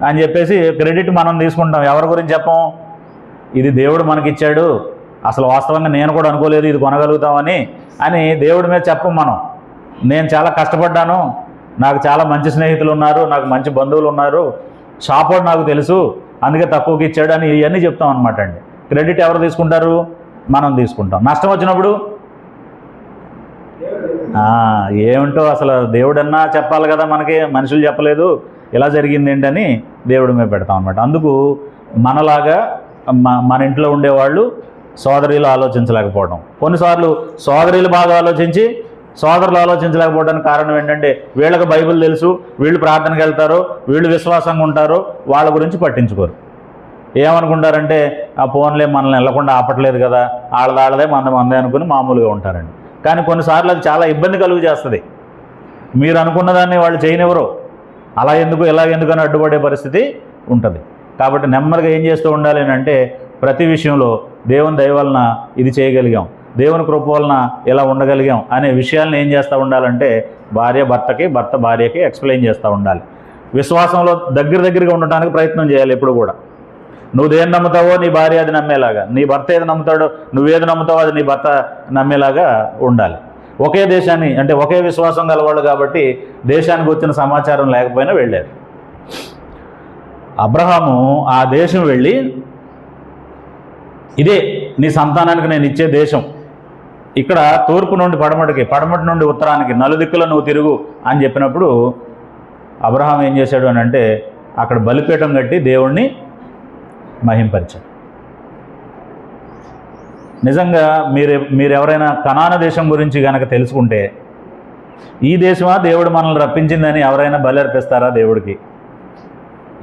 అని చెప్పేసి క్రెడిట్ మనం తీసుకుంటాం. ఎవరి గురించి చెప్పం? ఇది దేవుడు మనకిచ్చాడు, అసలు వాస్తవంగా నేను కూడా అనుకోలేదు ఇది కొనగలుగుతామని అని దేవుడి మీద చెప్పం మనం. నేను చాలా కష్టపడ్డాను, నాకు చాలా మంచి స్నేహితులు ఉన్నారు, నాకు మంచి బంధువులు ఉన్నారు, షాపోడు నాకు తెలుసు, అందుకే తక్కువకి ఇచ్చాడు అని ఇవన్నీ చెప్తాం అనమాట అండి. క్రెడిట్ ఎవరు తీసుకుంటారు? మనం తీసుకుంటాం. నష్టం వచ్చినప్పుడు ఏమిటో అసలు దేవుడన్నా చెప్పాలి కదా, మనకి మనుషులు చెప్పలేదు, ఇలా జరిగింది ఏంటని దేవుడి మీద పెడతాం అనమాట. అందుకు మనలాగా మన ఇంట్లో ఉండేవాళ్ళు సోదరులు ఆలోచించలేకపోవడం, కొన్నిసార్లు సోదరులు బాగా ఆలోచించి సోదరులు ఆలోచించలేకపోవడానికి కారణం ఏంటంటే వీళ్ళకి బైబిల్ తెలుసు, వీళ్ళు ప్రార్థనకి వెళ్తారు, వీళ్ళు విశ్వాసంగా ఉంటారు, వాళ్ళ గురించి పట్టించుకోరు. ఏమనుకుంటారంటే ఆ ఫోన్లే మనల్ని వెళ్లకుండా ఆపట్లేదు కదా, వాళ్ళదే మందే అనుకుని మామూలుగా ఉంటారండి. కానీ కొన్నిసార్లు అది చాలా ఇబ్బంది కలుగు చేస్తుంది. మీరు అనుకున్న దాన్ని వాళ్ళు చేయనివ్వరు, అలా ఎందుకు ఇలా ఎందుకు అని అడ్డుపడే పరిస్థితి ఉంటుంది. కాబట్టి నెమ్మదిగా ఏం చేస్తూ ఉండాలి అంటే ప్రతి విషయంలో దేవుని దయ వలన ఇది చేయగలిగాం, దేవుని కృప వలన ఇలా ఉండగలిగాం అనే విషయాలను ఏం చేస్తూ ఉండాలంటే భార్య భర్తకి, భర్త భార్యకి ఎక్స్ప్లెయిన్ చేస్తూ ఉండాలి. విశ్వాసంలో దగ్గరగా ఉండటానికి ప్రయత్నం చేయాలి ఎప్పుడు కూడా. నువ్వు దేని నమ్ముతావో నీ భార్య అది నమ్మేలాగా, నీ భర్త ఏది నమ్ముతాడో నువ్వేది నమ్ముతావో అది నీ భర్త నమ్మేలాగా ఉండాలి. ఒకే దేశాన్ని అంటే ఒకే విశ్వాసం గలవాళ్ళు కాబట్టి దేశానికి వచ్చిన సమాచారం లేకపోయినా వెళ్ళారు. అబ్రహాము ఆ దేశం వెళ్ళి ఇదే నీ సంతానానికి నేను ఇచ్చే దేశం, ఇక్కడ తూర్పు నుండి పడమటి నుండి ఉత్తరానికి నలుదిక్కులో నువ్వు తిరుగు అని చెప్పినప్పుడు అబ్రహాం ఏం చేశాడు అని అంటే అక్కడ బలిపీఠం కట్టి దేవుణ్ణి మహింపరిచాడు. నిజంగా మీరు ఎవరైనా కనాన దేశం గురించి కనుక తెలుసుకుంటే ఈ దేశమా దేవుడు మనల్ని రప్పించిందని ఎవరైనా బలి అర్పిస్తారా దేవుడికి?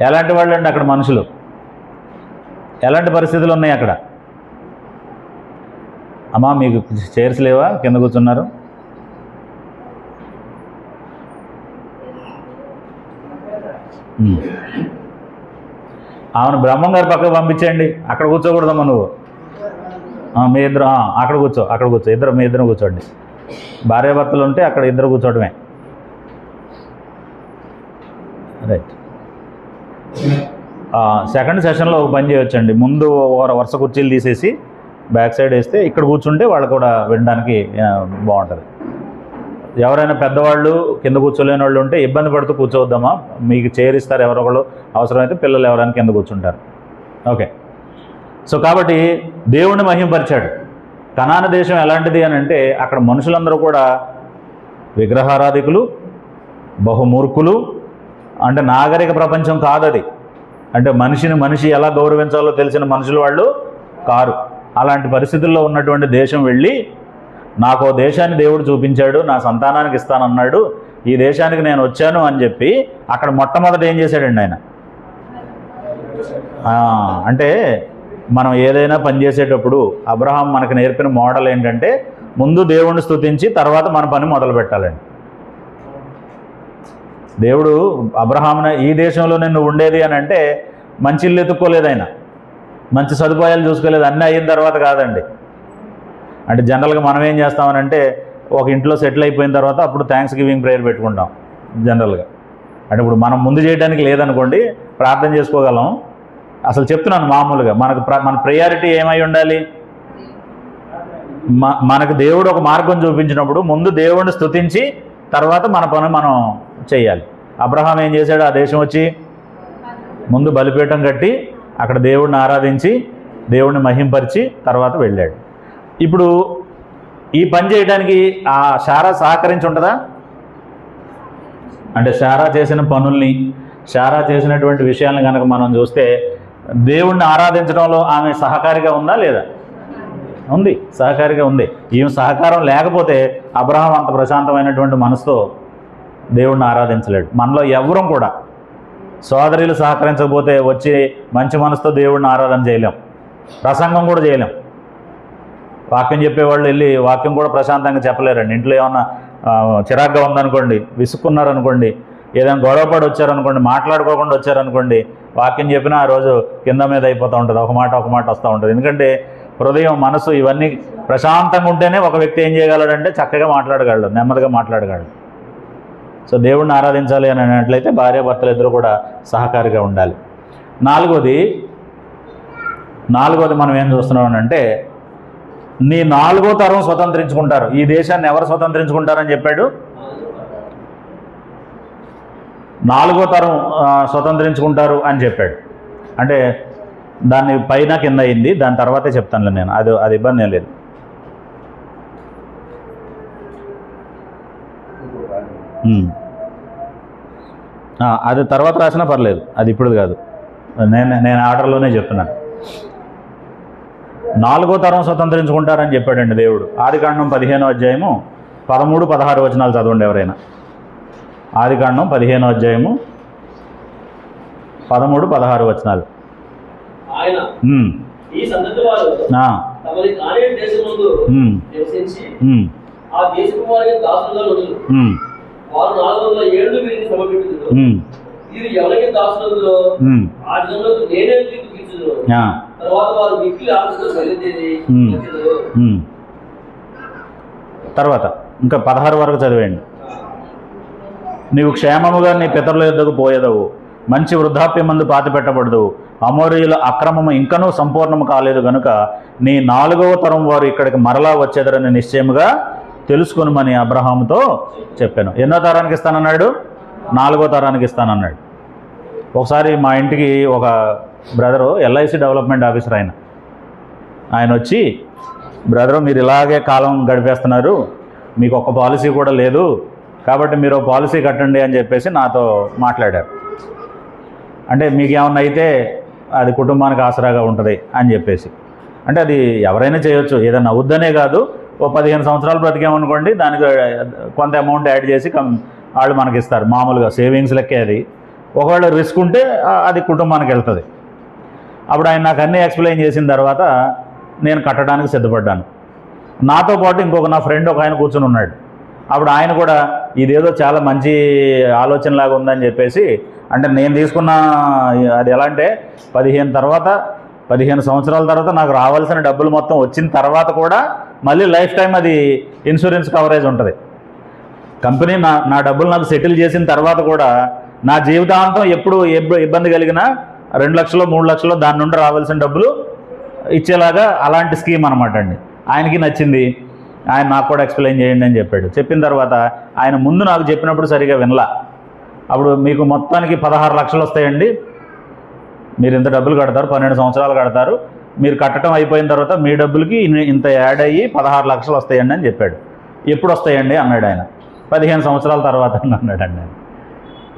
ఎలాంటి వాళ్ళు అండి అక్కడ మనుషులు? ఎలాంటి పరిస్థితులు ఉన్నాయి అక్కడ? అమ్మా మీకు చైర్స్ లేవా? కింద కూర్చున్నారు. అవును, బ్రహ్మం గారి పక్కకు పంపించేయండి. అక్కడ కూర్చోకూడదమ్మా నువ్వు. మీ ఇద్దరు అక్కడ కూర్చో ఇద్దరు, మీ ఇద్దరు కూర్చోండి. భార్యాభర్తలు ఉంటే అక్కడ ఇద్దరు కూర్చోవడమే. రైట్. సెకండ్ సెషన్లో ఒక పని చేయొచ్చండి. ముందు వరుస కుర్చీలు తీసేసి బ్యాక్ సైడ్ వేస్తే ఇక్కడ కూర్చుంటే వాళ్ళు కూడా వినడానికి బాగుంటుంది. ఎవరైనా పెద్దవాళ్ళు కింద కూర్చోలేని వాళ్ళు ఉంటే ఇబ్బంది పడుతూ కూర్చోవద్దామా, మీకు చైర్ ఇస్తారు ఎవరొకళ్ళు, అవసరమైతే పిల్లలు ఎవరైనా కింద కూర్చుంటారు. ఓకే. సో కాబట్టి దేవుణ్ణి మహింపరిచాడు. కనాన దేశం ఎలాంటిది అని అంటే అక్కడ మనుషులందరూ కూడా విగ్రహారాధికులు, బహుమూర్ఖులు, అంటే నాగరిక ప్రపంచం కాదది. అంటే మనిషి ఎలా గౌరవించాలో తెలిసిన మనుషులు వాళ్ళు కారు. అలాంటి పరిస్థితుల్లో ఉన్నటువంటి దేశం వెళ్ళి నాకు దేశాన్ని దేవుడు చూపించాడు, నా సంతానానికి ఇస్తానన్నాడు, ఈ దేశానికి నేను వచ్చాను అని చెప్పి అక్కడ మొట్టమొదట ఏం చేశాడండి ఆయన? అంటే మనం ఏదైనా పని చేసేటప్పుడు అబ్రహాం మనకు నేర్పిన మోడల్ ఏంటంటే ముందు దేవుణ్ణి స్తుతించి తర్వాత మన పని మొదలు పెట్టాలండి. దేవుడు అబ్రహాంని ఈ దేశంలో నేను ఉండేది అని అంటే మంచి ఇల్లు ఎత్తుక్కోలేదు, ఆయన మంచి సదుపాయాలు చూసుకోలేదు, అన్నీ అయిన తర్వాత కాదండి. అంటే జనరల్గా మనం ఏం చేస్తామనంటే ఒక ఇంట్లో సెటిల్ అయిపోయిన తర్వాత అప్పుడు థ్యాంక్స్ గివింగ్ ప్రేయర్ పెట్టుకుంటాం జనరల్గా. అంటే ఇప్పుడు మనం ముందు చేయడానికి లేదనుకోండి, ప్రార్థన చేసుకోగలం. అసలు చెప్తున్నాను మామూలుగా మన ప్రయారిటీ ఏమై ఉండాలి? మనకు దేవుడు ఒక మార్గం చూపించినప్పుడు ముందు దేవుడిని స్తుతించి తర్వాత మన పని మనం చేయాలి. అబ్రహాం ఏం చేశాడు? ఆ దేశం వచ్చి ముందు బలిపీఠం కట్టి అక్కడ దేవుడిని ఆరాధించి దేవుడిని మహింపరిచి తర్వాత వెళ్ళాడు. ఇప్పుడు ఈ పని చేయడానికి ఆ శారా సహకరించి ఉంటుందా? అంటే శారా చేసిన పనుల్ని, శారా చేసినటువంటి విషయాలను కనుక మనం చూస్తే దేవుణ్ణి ఆరాధించడంలో ఆమె సహకారిగా ఉందా లేదా? ఉంది, సహకారిగా ఉంది. ఈమె సహకారం లేకపోతే అబ్రహాం అంత ప్రశాంతమైనటువంటి మనసుతో దేవుణ్ణి ఆరాధించలేడు. మనలో ఎవరం కూడా సోదరులు సహకరించకపోతే వచ్చి మంచి మనసుతో దేవుడిని ఆరాధన చేయలేం, ప్రసంగం కూడా చేయలేం. వాక్యం చెప్పేవాళ్ళు వెళ్ళి వాక్యం కూడా ప్రశాంతంగా చెప్పలేరండి. ఇంట్లో ఏమన్నా చిరాగ్గా ఉందనుకోండి, విసుక్కున్నారనుకోండి, ఏదైనా గొడవపడి వచ్చారనుకోండి, మాట్లాడుకోకుండా వచ్చారనుకోండి, వాక్యం చెప్పినా ఆ రోజు కింద మీద అయిపోతూ ఉంటుంది, ఒక మాట వస్తూ ఉంటుంది. ఎందుకంటే హృదయం, మనసు ఇవన్నీ ప్రశాంతంగా ఉంటేనే ఒక వ్యక్తి ఏం చేయగలడంటే చక్కగా మాట్లాడగలడు, నెమ్మదిగా మాట్లాడగలడు. సో దేవుడిని ఆరాధించాలి అని అన్నట్లయితే భార్యాభర్తలు ఇద్దరు కూడా సహకారిగా ఉండాలి. నాలుగోది మనం ఏం చూస్తున్నాం అంటే నీ 4వ తరం స్వతంత్రించుకుంటారు. ఈ దేశాన్ని ఎవరు స్వతంత్రించుకుంటారని చెప్పాడు? 4వ తరం స్వతంత్రించుకుంటారు అని చెప్పాడు. అంటే దాన్ని పైన కింద అయింది, దాని తర్వాతే చెప్తానులే నేను, అది ఇబ్బంది ఏం లేదు. అది తర్వాత రాసినా పర్లేదు, అది ఇప్పుడు కాదు, నేను ఆర్డర్లోనే చెప్తున్నాను. 4వ తరం స్వతంత్రించుకుంటారని చెప్పాడండి దేవుడు. ఆదికాండం 15వ అధ్యాయము 13-16 వచనాలు చదవండి ఎవరైనా. ఆదికాండం 15వ అధ్యాయము 13-16 వచనాలు. ఈ సంతతి వారు తమది కాని దేశమందు నివసించి ఆ దేశపు వారికి దాసులుగా నుండురు. వారు 400 ఏళ్ళు వీరిని సమపెట్టుదురు. వీరు ఎవరికి దాసులుందో ఆ జనులకు నేనే తీర్పు తీర్చుదును. తర్వాత వారు మిక్కిలి ఆశతో బయలుదేరి వచ్చెదరు. తర్వాత ఇంకా 16 వరకు చదివేయండి. నీవు క్షేమముగా నీ పితరుల యొద్దకు పోయేదవు, మంచి వృద్ధాప్యమందు పాతిపెట్టబడదు. అమోరీయుల అక్రమము ఇంకనూ సంపూర్ణము కాలేదు గనుక నీ 4వ తరం వారు ఇక్కడికి మరలా వచ్చేదరని నిశ్చయముగా తెలుసుకొనుమని అబ్రహాముతో చెప్పాను. ఎన్నో తరానికి ఇస్తానన్నాడు? 4వ తరానికి ఇస్తానన్నాడు. ఒకసారి మా ఇంటికి ఒక బ్రదరు ఎల్ఐసి డెవలప్మెంట్ ఆఫీసర్ ఆయన వచ్చి, బ్రదరు మీరు ఇలాగే కాలం గడిపేస్తున్నారు, మీకు ఒక్క పాలసీ కూడా లేదు, కాబట్టి మీరు పాలసీ కట్టండి అని చెప్పేసి నాతో మాట్లాడారు. అంటే మీకు ఏమన్నా అయితే అది కుటుంబానికి ఆసరాగా ఉంటుంది అని చెప్పేసి. అంటే అది ఎవరైనా చేయొచ్చు, ఏదైనా అవుద్దనే కాదు. ఓ 15 సంవత్సరాలు బ్రతికేమనుకోండి, దానికి కొంత అమౌంట్ యాడ్ చేసి వాళ్ళు మనకి ఇస్తారు, మామూలుగా సేవింగ్స్ లెక్కే అది. ఒకవేళ రిస్క్ ఉంటే అది కుటుంబానికి వెళ్తుంది. అప్పుడు ఆయన నాకు అన్నీ ఎక్స్ప్లెయిన్ చేసిన తర్వాత నేను కట్టడానికి సిద్ధపడ్డాను. నాతో పాటు ఇంకొక నా ఫ్రెండ్ ఒక ఆయన కూర్చుని ఉన్నాడు. అప్పుడు ఆయన కూడా ఇదేదో చాలా మంచి ఆలోచనలాగా ఉందని చెప్పేసి, అంటే నేను తీసుకున్న అది ఎలా అంటే 15 సంవత్సరాల తర్వాత నాకు రావాల్సిన డబ్బులు మొత్తం వచ్చిన తర్వాత కూడా మళ్ళీ లైఫ్ టైం అది ఇన్సూరెన్స్ కవరేజ్ ఉంటుంది. కంపెనీ నా డబ్బులు నాకు సెటిల్ చేసిన తర్వాత కూడా నా జీవితాంతం ఎప్పుడు ఇబ్బంది కలిగినా 2 లక్షలు 3 లక్షలు దాని నుండి రావాల్సిన డబ్బులు ఇచ్చేలాగా అలాంటి స్కీమ్ అనమాట అండి. ఆయనకి నచ్చింది, ఆయన నాకు కూడా ఎక్స్ప్లెయిన్ చేయండి అని చెప్పాడు. చెప్పిన తర్వాత ఆయన ముందు నాకు చెప్పినప్పుడు సరిగా వినలా. అప్పుడు మీకు మొత్తానికి 16 లక్షలు వస్తాయండి, మీరు ఇంత డబ్బులు కడతారు, 12 సంవత్సరాలు కడతారు, మీరు కట్టడం అయిపోయిన తర్వాత మీ డబ్బులకి ఇంత యాడ్ అయ్యి 16 లక్షలు వస్తాయండి అని చెప్పాడు. ఎప్పుడు వస్తాయండి అన్నాడు ఆయన. 15 సంవత్సరాల తర్వాత అన్నాడండి ఆయన.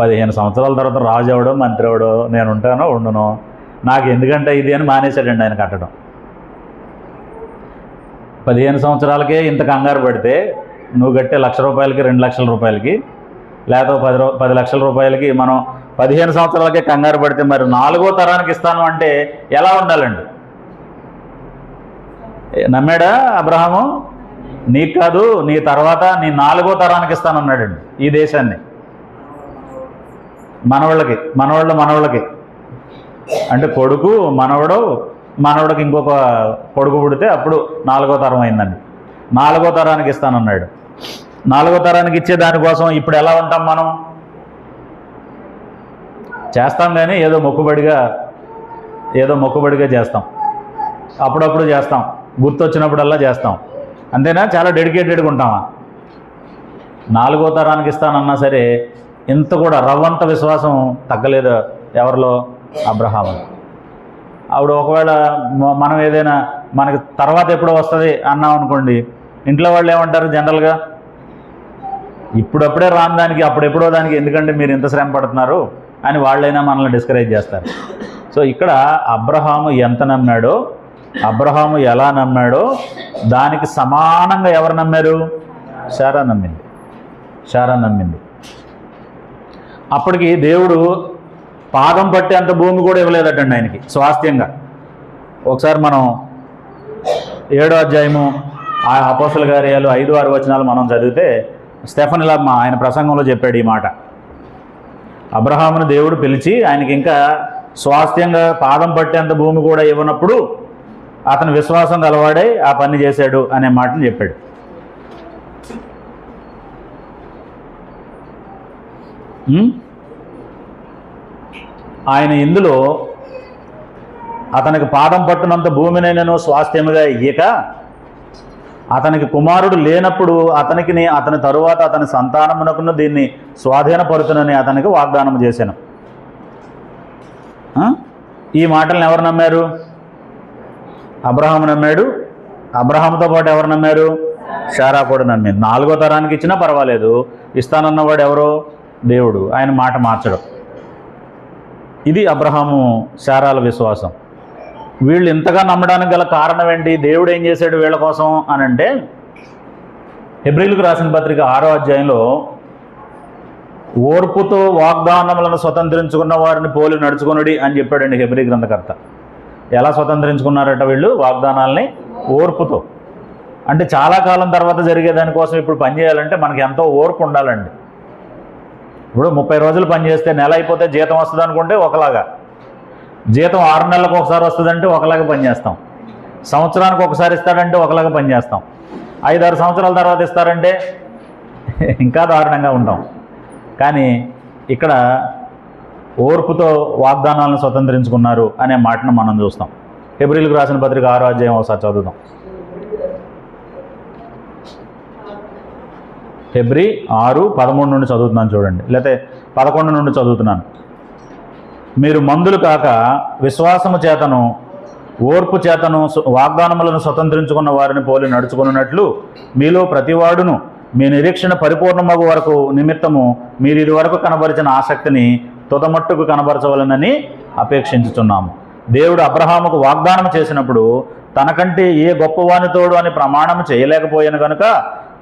15 సంవత్సరాల తర్వాత రాజు అవడో మంత్రి అవడో నేను ఉంటానో ఉండునో నాకు ఎందుకంటే ఇది అని మానేశాడండి ఆయన కట్టడం. 15 సంవత్సరాలకే ఇంత కంగారు పడితే నువ్వు కట్టే ₹1,00,000కి 2 లక్షల రూపాయలకి, లేకపోతే 10 లక్షల రూపాయలకి మనం 15 సంవత్సరాలకే కంగారు పడితే మరి 4వ తరానికి ఇస్తాను అంటే ఎలా ఉండాలండి? నమ్మాడా అబ్రహాము? నీకు కాదు, నీ తర్వాత నీ 4వ తరానికి ఇస్తానన్నాడండి ఈ దేశాన్ని. మనవాళ్ళకి అంటే కొడుకు మనవడికి ఇంకొక కొడుకు పుడితే అప్పుడు 4వ తరం అయిందండి. 4వ తరానికి ఇస్తానన్నాడు. 4వ తరానికి ఇచ్చే దానికోసం ఇప్పుడు ఎలా ఉంటాం మనం? చేస్తాం కానీ ఏదో మొక్కుబడిగా చేస్తాం, అప్పుడప్పుడు చేస్తాం, గుర్తొచ్చినప్పుడల్లా చేస్తాం, అంతేనా? చాలా డెడికేటెడ్గా ఉంటామా? 4వ తరానికి ఇస్తానన్నా సరే ఇంత కూడా రవ్వంత విశ్వాసం తగ్గలేదు ఎవరిలో? అబ్రహాము. అప్పుడు ఒకవేళ మనం ఏదైనా మనకి తర్వాత ఎప్పుడో వస్తుంది అన్నాం అనుకోండి, ఇంట్లో వాళ్ళు ఏమంటారు జనరల్గా, ఇప్పుడప్పుడే రాని దానికి అప్పుడెప్పుడో దానికి ఎందుకంటే మీరు ఇంత శ్రమ పడుతున్నారు అని వాళ్ళైనా మనల్ని డిస్కరేజ్ చేస్తారు. సో ఇక్కడ అబ్రహాము ఎంత నమ్మాడో, అబ్రహాము ఎలా నమ్మాడో దానికి సమానంగా ఎవరు నమ్మారు? శారా నమ్మింది. శారా నమ్మింది. అప్పటికి దేవుడు పాదం పట్టేంత భూమి కూడా ఇవ్వలేదటండి ఆయనకి స్వాస్థ్యంగా. ఒకసారి మనం 7వ అధ్యాయము ఆ అపోస్తల కార్యాలు 5-6 వచనాలు మనం చదివితే స్టెఫన్ ఇలా ఆయన ప్రసంగంలో చెప్పాడు ఈ మాట. అబ్రహామును దేవుడు పిలిచి ఆయనకి ఇంకా స్వాస్థ్యంగా పాదం పట్టేంత భూమి కూడా ఇవ్వనప్పుడు అతను విశ్వాసం గలవాడై ఆ పని చేశాడు అనే మాటను చెప్పాడు. ఆయన ఇందులో అతనికి పాదం పట్టునంత భూమినైనను స్వాస్థ్యముగా ఇయ్యక అతనికి కుమారుడు లేనప్పుడు అతని తరువాత అతని సంతానమునకును దీన్ని స్వాధీనపరుతునని అతనికి వాగ్దానం చేశాను. ఈ మాటలను ఎవరు నమ్మారు? అబ్రహాము నమ్మాడు. అబ్రహాముతో పాటు ఎవరు నమ్మారు? శారా కూడా నమ్మింది. 4వ తరానికి ఇచ్చినా పర్వాలేదు, ఇస్తానన్నవాడు ఎవరో దేవుడు, ఆయన మాట మార్చడం. ఇది అబ్రహాము శారాల విశ్వాసం. వీళ్ళు ఇంతగా నమ్మడానికి గల కారణం ఏంటి? దేవుడు ఏం చేశాడు వీళ్ళ కోసం అని అంటే, హెబ్రీయులకు రాసిన పత్రిక 6వ అధ్యాయంలో ఓర్పుతో వాగ్దానములను స్వతంత్రించుకున్న వారిని పోలి నడుచుకునుడి అని చెప్పాడండి హెబ్రీ గ్రంథకర్త. ఎలా స్వతంత్రించుకున్నారట వీళ్ళు వాగ్దానాల్ని? ఓర్పుతో. అంటే చాలా కాలం తర్వాత జరిగే దానికోసం ఇప్పుడు పనిచేయాలంటే మనకి ఎంతో ఓర్పు ఉండాలండి. ఇప్పుడు 30 రోజులు పనిచేస్తే నెల అయిపోతే జీతం వస్తుంది అనుకుంటే ఒకలాగా, జీతం 6 నెలలకు ఒకసారి వస్తుందంటే ఒకలాగా పనిచేస్తాం, సంవత్సరానికి ఒకసారి ఇస్తాడంటే ఒకలాగా పనిచేస్తాం, 5-6 సంవత్సరాల తర్వాత ఇస్తారంటే ఇంకా దారుణంగా ఉంటాం. కానీ ఇక్కడ ఓర్పుతో వాగ్దానాలను స్వతంత్రించుకున్నారు అనే మాటను మనం చూస్తాం. హెబ్రీయులకు రాసిన పత్రిక 6వ అధ్యాయం ఒకసారి చదువుదాం. హెబ్రీ 6:13 నుండి చదువుతున్నాను చూడండి, లేకపోతే 11 నుండి చదువుతున్నాను. మీరు మందులు కాక విశ్వాసము చేతను ఓర్పు చేతను వాగ్దానములను స్వతంత్రించుకున్న వారిని పోలి నడుచుకున్నట్లు మీలో ప్రతివాడును మీ నిరీక్షణ పరిపూర్ణమగు వరకు నిమిత్తము మీరు ఇదివరకు కనబరిచిన ఆసక్తిని తుదమట్టుకు కనబరచవలనని అపేక్షించుచున్నాము. దేవుడు అబ్రహాముకు వాగ్దానం చేసినప్పుడు తనకంటే ఏ గొప్పవాని తోడు అని ప్రమాణం చేయలేకపోయాను కనుక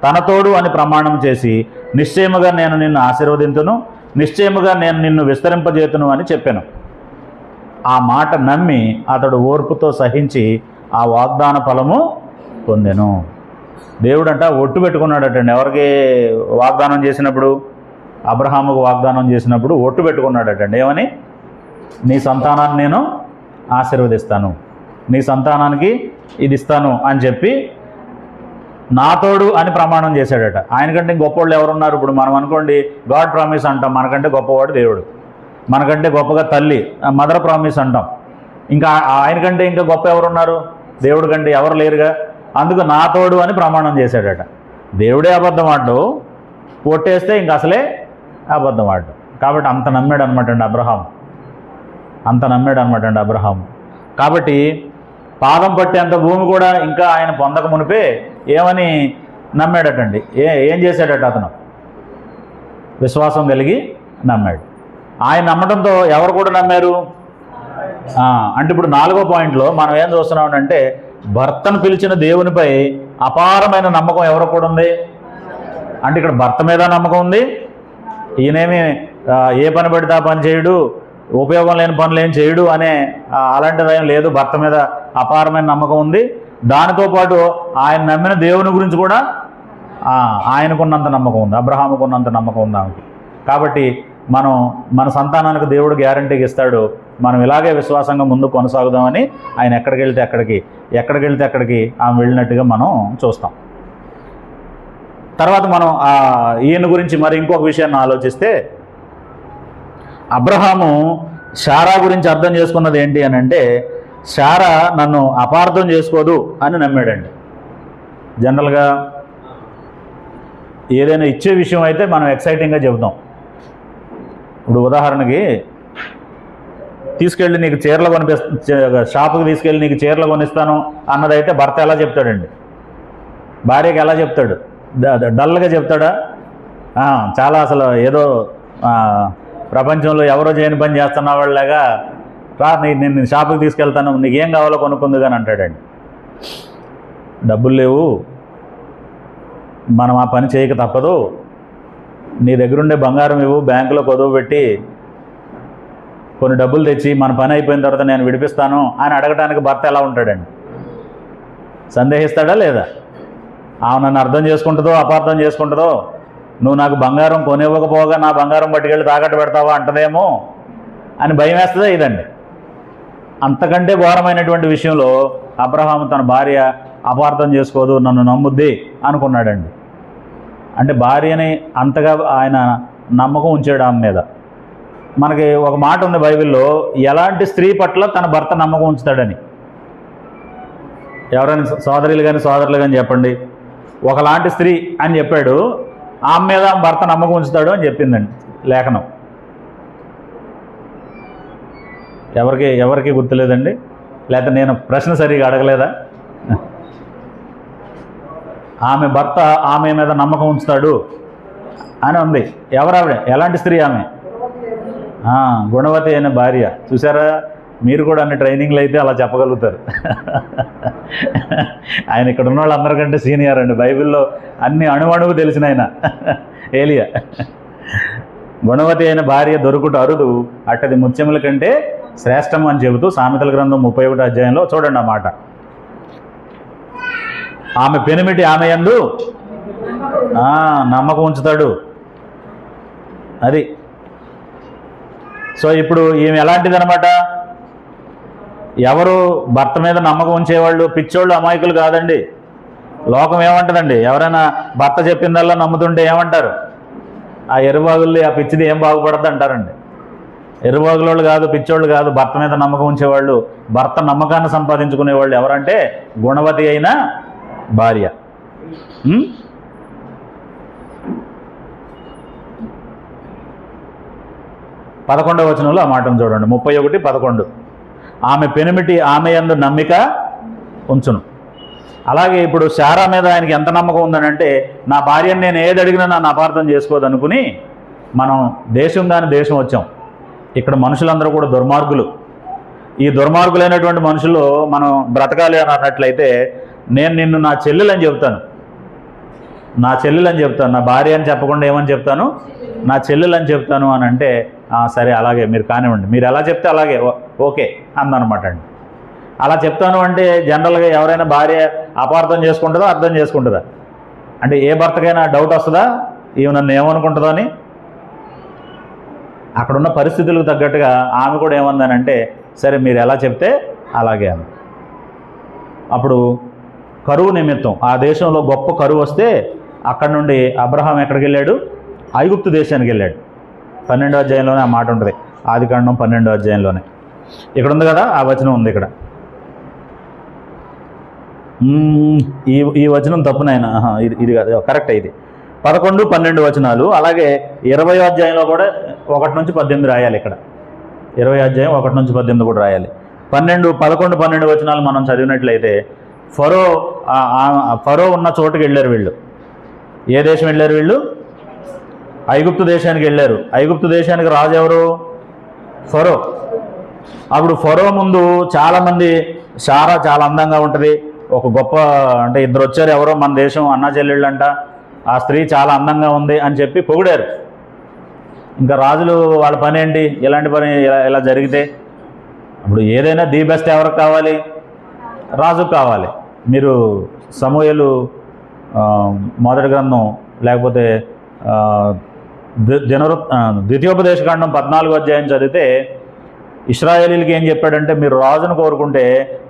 తన తోడు అని ప్రమాణం చేసి నిశ్చయముగా నేను నిన్ను ఆశీర్వదింతును, నిశ్చయముగా నేను నిన్ను విస్తరింపజేతును అని చెప్పాను. ఆ మాట నమ్మి అతడు ఓర్పుతో సహించి ఆ వాగ్దాన ఫలము పొందెను. దేవుడంట ఒట్టు పెట్టుకున్నాడటండి. ఎవరికి వాగ్దానం చేసినప్పుడు? అబ్రహాముకు వాగ్దానం చేసినప్పుడు ఒట్టు పెట్టుకున్నాడటండి. ఏమని? నీ సంతానాన్ని నేను ఆశీర్వదిస్తాను, నీ సంతానానికి ఇది ఇస్తాను అని చెప్పి నా తోడు అని ప్రమాణం చేశాడట. ఆయనకంటే గొప్పవాళ్ళు ఎవరున్నారు? ఇప్పుడు మనం అనుకోండి గాడ్ ప్రామిస్ అంటాం, మనకంటే గొప్పవాడు దేవుడు. మనకంటే గొప్పగా తల్లి మదర్ ప్రామిస్ అంటాం. ఇంకా ఆయనకంటే ఇంకా గొప్ప ఎవరున్నారు? దేవుడి కంటే ఎవరు లేరుగా. అందుకు నా తోడు అని ప్రమాణం చేశాడట. దేవుడే అబద్ధం ఆడు, కొట్టేస్తే ఇంక అసలే అబద్ధం ఆడు. కాబట్టి అంత నమ్మాడు అనమాట అండి అబ్రహాం, అంత నమ్మాడు అనమాట అండి అబ్రహాం. కాబట్టి పాదం పట్టేంత భూమి కూడా ఇంకా ఆయన పొందక మునిపే ఏమని నమ్మాడటండి. ఏం చేశాడట? అతను విశ్వాసం కలిగి నమ్మాడు. ఆయన నమ్మడంతో ఎవరు కూడా నమ్మారు అంటే ఇప్పుడు 4వ పాయింట్లో మనం ఏం చూస్తున్నామంటే భర్తను పిలిచిన దేవునిపై అపారమైన నమ్మకం ఎవరికి కూడా ఉంది అంటే ఇక్కడ భర్త మీద నమ్మకం ఉంది. ఈయనేమి ఏ పని పడితే ఆ పని చేయడు, ఉపయోగం లేని పనులు ఏం చేయడు అనే అలాంటిదేం లేదు. భర్త మీద అపారమైన నమ్మకం ఉంది. దానితో పాటు ఆయన నమ్మిన దేవుని గురించి కూడా ఆయనకున్నంత నమ్మకం ఉంది, అబ్రహాముకున్నంత నమ్మకం ఉంది ఆమెకి. కాబట్టి మనం మన సంతానానికి దేవుడు గ్యారంటీకి ఇస్తాడు. మనం ఇలాగే విశ్వాసంగా ముందు కొనసాగుదామని ఆయన ఎక్కడికి వెళ్తే అక్కడికి ఆమె వెళ్ళినట్టుగా మనం చూస్తాం. తర్వాత మనం ఈయన గురించి మరి ఇంకొక విషయాన్ని ఆలోచిస్తే అబ్రహాము శారా గురించి అర్థం చేసుకున్నది ఏంటి అని అంటే శారా నన్ను అపార్థం చేసుకోదు అని నమ్మాడండి. జనరల్గా ఏదైనా ఇచ్చే విషయం అయితే మనం ఎక్సైటింగ్గా చెబుతాం. ఇప్పుడు ఉదాహరణకి తీసుకెళ్ళి నీకు చీరలు షాపుకి తీసుకెళ్ళి నీకు చీరలు కొనిస్తాను అన్నదైతే భర్త ఎలా చెప్తాడండి? భార్యకి ఎలా చెప్తాడు? డల్గా చెప్తాడా? చాలా అసలు ఏదో ప్రపంచంలో ఎవరో చేయని పని చేస్తున్న వాళ్ళలాగా రా నేను షాపుకి తీసుకెళ్తాను, నీకేం కావాలో కొనుక్కుంది కానీ అంటాడండి. డబ్బులు లేవు, మనం ఆ పని చేయక తప్పదు, నీ దగ్గరుండే బంగారం ఇవ్వు, బ్యాంకులో కొదువు పెట్టి కొన్ని డబ్బులు తెచ్చి మన పని అయిపోయిన తర్వాత నేను విడిపిస్తాను అని అడగడానికి భర్త ఎలా ఉంటాడండి? సందేహిస్తాడా లేదా? ఆమె నన్ను అర్థం చేసుకుంటుందో అపార్థం చేసుకుంటుందో, నువ్వు నాకు బంగారం కొనివ్వకపోగా నా బంగారం పట్టుకెళ్ళి తాకట్టు పెడతావా అంటదేమో అని భయం వేస్తుందా? ఇదండి. అంతకంటే ఘోరమైనటువంటి విషయంలో అబ్రహాము తన భార్య అపార్థం చేసుకోదు, నన్ను నమ్ముద్ది అనుకున్నాడండి. అంటే భార్యని అంతగా ఆయన నమ్మకం ఉంచాడు ఆమె మీద. మనకి ఒక మాట ఉంది బైబిల్లో, ఎలాంటి స్త్రీ పట్ల తన భర్త నమ్మకం ఉంచుతాడని. ఎవరైనా సోదరులు కానీ సోదరులు కానీ చెప్పండి, ఒకలాంటి స్త్రీ అని చెప్పాడు, ఆమె మీద భర్త నమ్మకం ఉంచుతాడు అని చెప్పిందండి లేఖనం. ఎవరికి గుర్తులేదండి? లేకపోతే నేను ప్రశ్న సరిగా అడగలేదా? ఆమె భర్త ఆమె మీద నమ్మకం ఉంచుతాడు అని ఉంది. ఎవరావిడ? ఎలాంటి స్త్రీ ఆమె? గుణవతి అయిన భార్య. చూసారా, మీరు కూడా అన్ని ట్రైనింగ్లు అయితే అలా చెప్పగలుగుతారు. ఆయన ఇక్కడ ఉన్న వాళ్ళందరికంటే సీనియర్ అండి, బైబిల్లో అన్ని అణువణువు తెలిసిన ఆయన ఏలియా. గుణవతి అయిన భార్య దొరుకుట అరుదు, అట్టది ముత్యముల కంటే శ్రేష్టం అని చెబుతూ సామెతల గ్రంథం 31 అధ్యాయంలో చూడండి ఆ మాట. ఆమె పెనిమిటి ఆమె యందు నమ్మకం ఉంచుతాడు. అది. సో ఇప్పుడు ఈమె ఎలాంటిదనమాట? ఎవరు భర్త మీద నమ్మకం ఉంచేవాళ్ళు పిచ్చోళ్ళు, అమాయకులు కాదండి. లోకం ఏమంటుందండి? ఎవరైనా భర్త చెప్పిందల్లా నమ్ముతుంటే ఏమంటారు? ఆ ఎరుబాగుల్ని, ఆ పిచ్చిది ఏం బాగుపడద్దు అంటారండి. ఎరుబాగులోళ్ళు కాదు, పిచ్చోళ్ళు కాదు, భర్త మీద నమ్మకం ఉంచేవాళ్ళు, భర్త నమ్మకాన్ని సంపాదించుకునేవాళ్ళు ఎవరంటే గుణవతి అయిన భార్య. 11వ వచనంలో ఆ మాటను చూడండి, 31:11. ఆమె పెనిమిటి ఆమె యందు నమ్మిక ఉంచును. అలాగే ఇప్పుడు శారా మీద ఆయనకి ఎంత నమ్మకం ఉందని అంటే, నా భార్యను నేను ఏది అడిగినా నన్ను అపార్థం చేసుకోదనుకుని మనం దేశం కాని దేశం వచ్చాం. ఇక్కడ మనుషులందరూ కూడా దుర్మార్గులు. ఈ దుర్మార్గులైనటువంటి మనుషులు మనం బ్రతకాలి అని అన్నట్లయితే, నేను నిన్ను నా చెల్లెలని చెప్తాను, నా చెల్లెలని చెప్తాను, నా భార్య అని చెప్పకుండా ఏమని చెప్తాను? నా చెల్లెలని చెప్తాను అని అంటే, సరే అలాగే మీరు కానివ్వండి, మీరు ఎలా చెప్తే అలాగే ఓకే అందనమాట అండి. అలా చెప్తాను అంటే జనరల్గా ఎవరైనా భార్య అపార్థం చేసుకుంటుందా అర్థం చేసుకుంటుందా? అంటే ఏ భర్తకైనా డౌట్ వస్తుందా ఈమె నన్ను ఏమనుకుంటుందో అని? అక్కడున్న పరిస్థితులకు తగ్గట్టుగా ఆమె కూడా ఏమందనంటే, సరే మీరు ఎలా చెప్తే అలాగే అని. అప్పుడు కరువు నిమిత్తం ఆ దేశంలో గొప్ప కరువు వస్తే అక్కడ నుండి అబ్రహాం ఎక్కడికి వెళ్ళాడు? ఐగుప్తు దేశానికి వెళ్ళాడు. 12వ అధ్యాయంలోనే ఆ మాట ఉంటుంది, ఆదికాండం 12వ అధ్యాయంలోనే. ఇక్కడ ఉంది కదా, ఆ వచనం ఉంది ఇక్కడ. ఈ వచనం తప్పునైనా ఇది కాదు, కరెక్ట్. ఇది 11, 12 వచనాలు. అలాగే 20వ అధ్యాయంలో కూడా 1 నుంచి 18 రాయాలి. ఇక్కడ 20వ అధ్యాయం 1 నుంచి 18 కూడా రాయాలి. 11, 12 వచనాలు మనం చదివినట్లయితే, ఫరో ఉన్న చోటుకి వెళ్ళారు వీళ్ళు. ఏ దేశం వెళ్ళారు వీళ్ళు? ఐగుప్తు దేశానికి వెళ్ళారు. ఐగుప్తు దేశానికి రాజు ఎవరు? ఫరో. అప్పుడు ఫరో ముందు చాలామంది, శారా చాలా అందంగా ఉంటుంది, ఒక గొప్ప, అంటే ఇద్దరు వచ్చారు, ఎవరో మన దేశం అన్నా చెల్లెళ్ళంట, ఆ స్త్రీ చాలా అందంగా ఉంది అని చెప్పి పొగిడారు. ఇంకా రాజులు వాళ్ళ పని ఏంటి? ఇలాంటి పని ఇలా జరిగితే అప్పుడు ఏదైనా ది బెస్ట్ ఎవరికి కావాలి? రాజుకు కావాలి. మీరు సమూయేలు మొదటి గ్రంథం లేకపోతే ద్వితీయోపదేశకాండం 14వ అధ్యాయం చదివితే ఇశ్రాయేలీలకి ఏం చెప్పాడంటే, మీరు రాజును కోరుకుంటే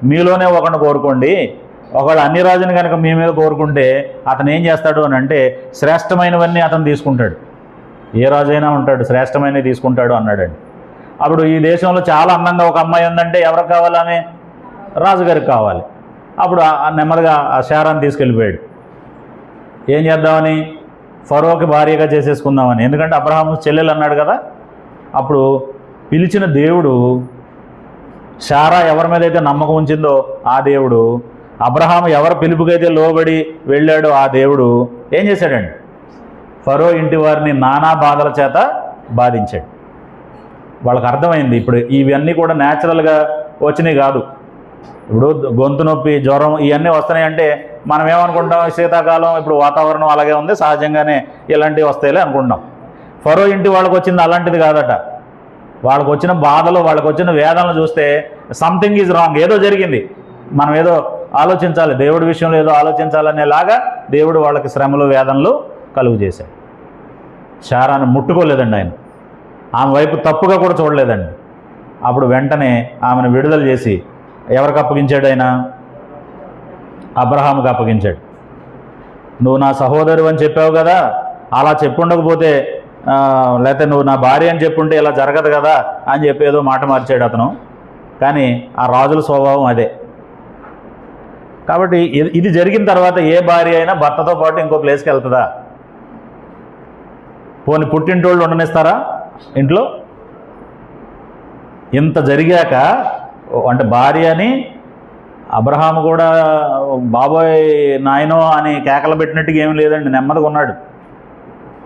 మీలోనే ఒకరిని కోరుకోండి, ఒకవేళ అన్ని రాజుని కనుక మీ మీద కోరుకుంటే అతను ఏం చేస్తాడు అని అంటే, శ్రేష్టమైనవన్నీ అతను తీసుకుంటాడు. ఏ రాజైనా ఉంటాడు, శ్రేష్టమైనవి తీసుకుంటాడు అన్నాడండి. అప్పుడు ఈ దేశంలో చాలా అందంగా ఒక అమ్మాయి ఉందంటే ఎవరికి కావాలి? ఆమె రాజుగారికి కావాలి. అప్పుడు నెమ్మదిగా ఆ శారాన్ని తీసుకెళ్ళిపోయాడు. ఏం చేద్దామని? ఫరోకి భార్యగా చేసేసుకుందామని. ఎందుకంటే అబ్రహాము చెల్లెలు అన్నాడు కదా. అప్పుడు పిలిచిన దేవుడు శారా ఎవరి మీద అయితే నమ్మకం ఉంచిందో ఆ దేవుడు, అబ్రహాము ఎవరి పిలుపుకైతే లోబడి వెళ్ళాడో ఆ దేవుడు ఏం చేశాడండి? ఫరో ఇంటి వారిని నానా బాధల చేత బాధించాడు. వాళ్ళకి అర్థమైంది ఇప్పుడు ఇవన్నీ కూడా న్యాచురల్గా వచ్చినాయి కాదు. ఇప్పుడు గొంతు నొప్పి, జ్వరం ఇవన్నీ వస్తున్నాయంటే మనం ఏమనుకుంటాం? శీతాకాలం ఇప్పుడు వాతావరణం అలాగే ఉంది, సహజంగానే ఇలాంటివి వస్తాయిలే అనుకుంటాం. ఫరో ఇంటి వాళ్ళకి వచ్చింది అలాంటిది కాదట. వాళ్ళకు వచ్చిన బాధలు, వాళ్ళకు వచ్చిన వేదనలు చూస్తే సంథింగ్ ఈజ్ రాంగ్, ఏదో జరిగింది, మనం ఏదో ఆలోచించాలి, దేవుడి విషయంలో ఏదో ఆలోచించాలనేలాగా దేవుడు వాళ్ళకి శ్రమలు, వేదనలు కలుగు చేశాడు. శారాను ముట్టుకోలేదండి ఆయన, ఆమె వైపు తప్పుగా కూడా చూడలేదండి. అప్పుడు వెంటనే ఆమెను విడుదల చేసి ఎవరికి అప్పగించాడు? ఆయన అబ్రహాముకి అప్పగించాడు. నువ్వు నా సహోదరు అని చెప్పావు కదా, అలా చెప్పుండకపోతే లేకపోతే నువ్వు నా భార్య అని చెప్పుంటే ఇలా జరగదు కదా అని చెప్పి ఏదో మాట మార్చాడు అతను. కానీ ఆ రాజుల స్వభావం అదే. కాబట్టి ఇది జరిగిన తర్వాత ఏ భార్య అయినా భర్తతో పాటు ఇంకో ప్లేస్కి వెళ్తుందా? పోనీ పుట్టింటోళ్ళు ఉండనిస్తారా ఇంట్లో? ఇంత జరిగాక అంటే భార్యని అబ్రహాము కూడా బాబోయ్ నాయనో అని కేకలు పెట్టినట్టుగా ఏం లేదండి, నెమ్మదిగా ఉన్నాడు.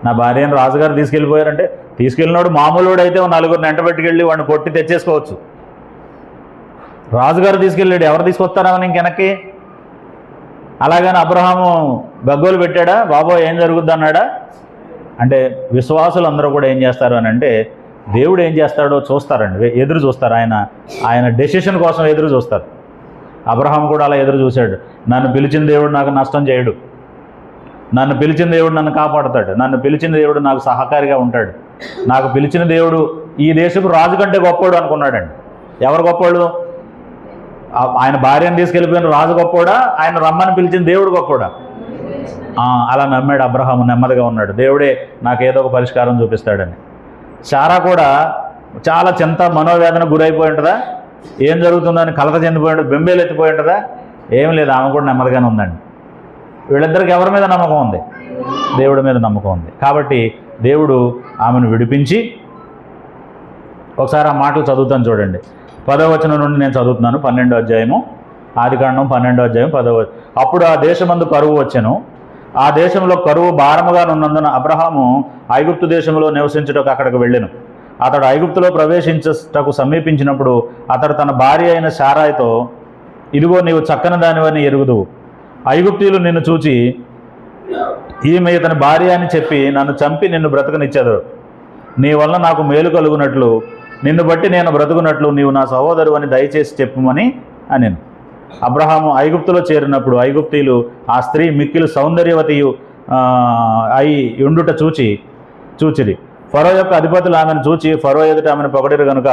నా భార్యని రాజుగారు తీసుకెళ్ళిపోయారంటే తీసుకెళ్ళినాడు మామూలుడు అయితే నలుగురిని వెంట పెట్టుకెళ్ళి వాడిని కొట్టి తెచ్చేసుకోవచ్చు. రాజుగారు తీసుకెళ్ళాడు, ఎవరు తీసుకొస్తారని ఇంకెనక్కి? అలాగని అబ్రహాము గగ్గోలు పెట్టాడా? బాబోయ్ ఏం జరుగుద్ది అన్నాడా? అంటే విశ్వాసులు అందరూ కూడా ఏం చేస్తారు అని అంటే దేవుడు ఏం చేస్తాడో చూస్తారండి, ఎదురు చూస్తారు. ఆయన డెసిషన్ కోసం ఎదురు చూస్తారు. అబ్రహాం కూడా అలా ఎదురు చూశాడు. నన్ను పిలిచిన దేవుడు నాకు నష్టం చేయడు, నన్ను పిలిచిన దేవుడు నన్ను కాపాడుతాడు, నన్ను పిలిచిన దేవుడు నాకు సహకారిగా ఉంటాడు, నాకు పిలిచిన దేవుడు ఈ దేశపు రాజు కంటే గొప్పోడు అనుకున్నాడండి. ఎవరు గొప్పోడు? ఆయన భార్యను తీసుకెళ్ళిపోయిన రాజు గొప్పోడా? ఆయన రమ్మని పిలిచిన దేవుడు గొప్పోడా? అలా నమ్మాడు అబ్రహాము, నెమ్మదిగా ఉన్నాడు. దేవుడే నాకు ఏదో ఒక పరిష్కారం చూపిస్తాడని. శారా కూడా చాలా చింత, మనోవేదన గురైపోయి ఉంటుందా? ఏం జరుగుతుందని కలత చెందిపోయి ఉంటుంది, బెంబేలు ఎత్తిపోయి ఉంటుందా? ఏం లేదు, ఆమె కూడా నెమ్మదిగానే ఉందండి. వీళ్ళిద్దరికి ఎవరి మీద నమ్మకం ఉంది? దేవుడి మీద నమ్మకం ఉంది. కాబట్టి దేవుడు ఆమెను విడిపించి, ఒకసారి ఆ మాటలు చదువుతాను చూడండి. 10వ వచనం నుండి నేను చదువుతున్నాను. 12వ అధ్యాయము, ఆదికాండం 12వ అధ్యాయం 10వ. అప్పుడు ఆ దేశమందు కరువు వచ్చెను, ఆ దేశంలో కరువు భారముగా ఉన్నందున అబ్రహాము ఐగుప్తు దేశంలో నివసించుటకు అక్కడికి వెళ్ళెను. అతడు ఐగుప్తులో ప్రవేశించుటకు సమీపించినప్పుడు అతడు తన భార్య అయిన శారాయితో, ఇదిగో నీవు చక్కని దానివని ఎరుగుదువు, ఐగుప్తీయులు నిన్ను చూచి ఈమె ఇతని భార్య అని చెప్పి నన్ను చంపి నిన్ను బ్రతకనిచ్చెదరు. నీ వలన నాకు మేలు కలుగునట్లు, నిన్ను బట్టి నేను బ్రతుకున్నట్లు నీవు నా సహోదరు అని దయచేసి చెప్పుమని అనెను. అబ్రహాము ఐగుప్తులో చేరినప్పుడు ఐగుప్తీయులు ఆ స్త్రీ మిక్కిలి సౌందర్యవతియు అయి ఉండుట చూచిరి. ఫరో యొక్క అధిపతులు ఆమెను చూచి ఫరో ఎదుట ఆమెను పొగడిరు కనుక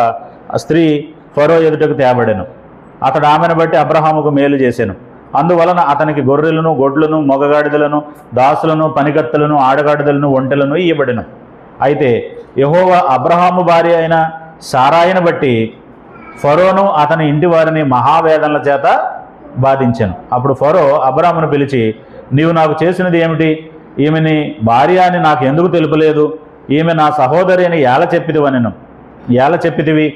ఆ స్త్రీ ఫరో ఎదుటకు తేబడెను. అతడు ఆమెను బట్టి అబ్రహాముకు మేలు చేసెను. అందువలన అతనికి గొర్రెలను, గొడ్లను, మొగగాడిదలను, దాసులను, పనికత్తెలను, ఆడగాడిదలను, ఒంటెలను ఇవ్వబడెను. అయితే యెహోవా అబ్రహాము భార్య అయిన శారాయిని బట్టి ఫరోను అతని ఇంటి వారిని మహావేదనల చేత బాధించెను. అప్పుడు ఫరో అబ్రహామును పిలిచి, నీవు నాకు చేసినది ఏమిటి? ఈమెని భార్య అని నాకు ఎందుకు తెలుపలేదు? ఈమె నా సహోదరి అని ఏల చెప్పితివి?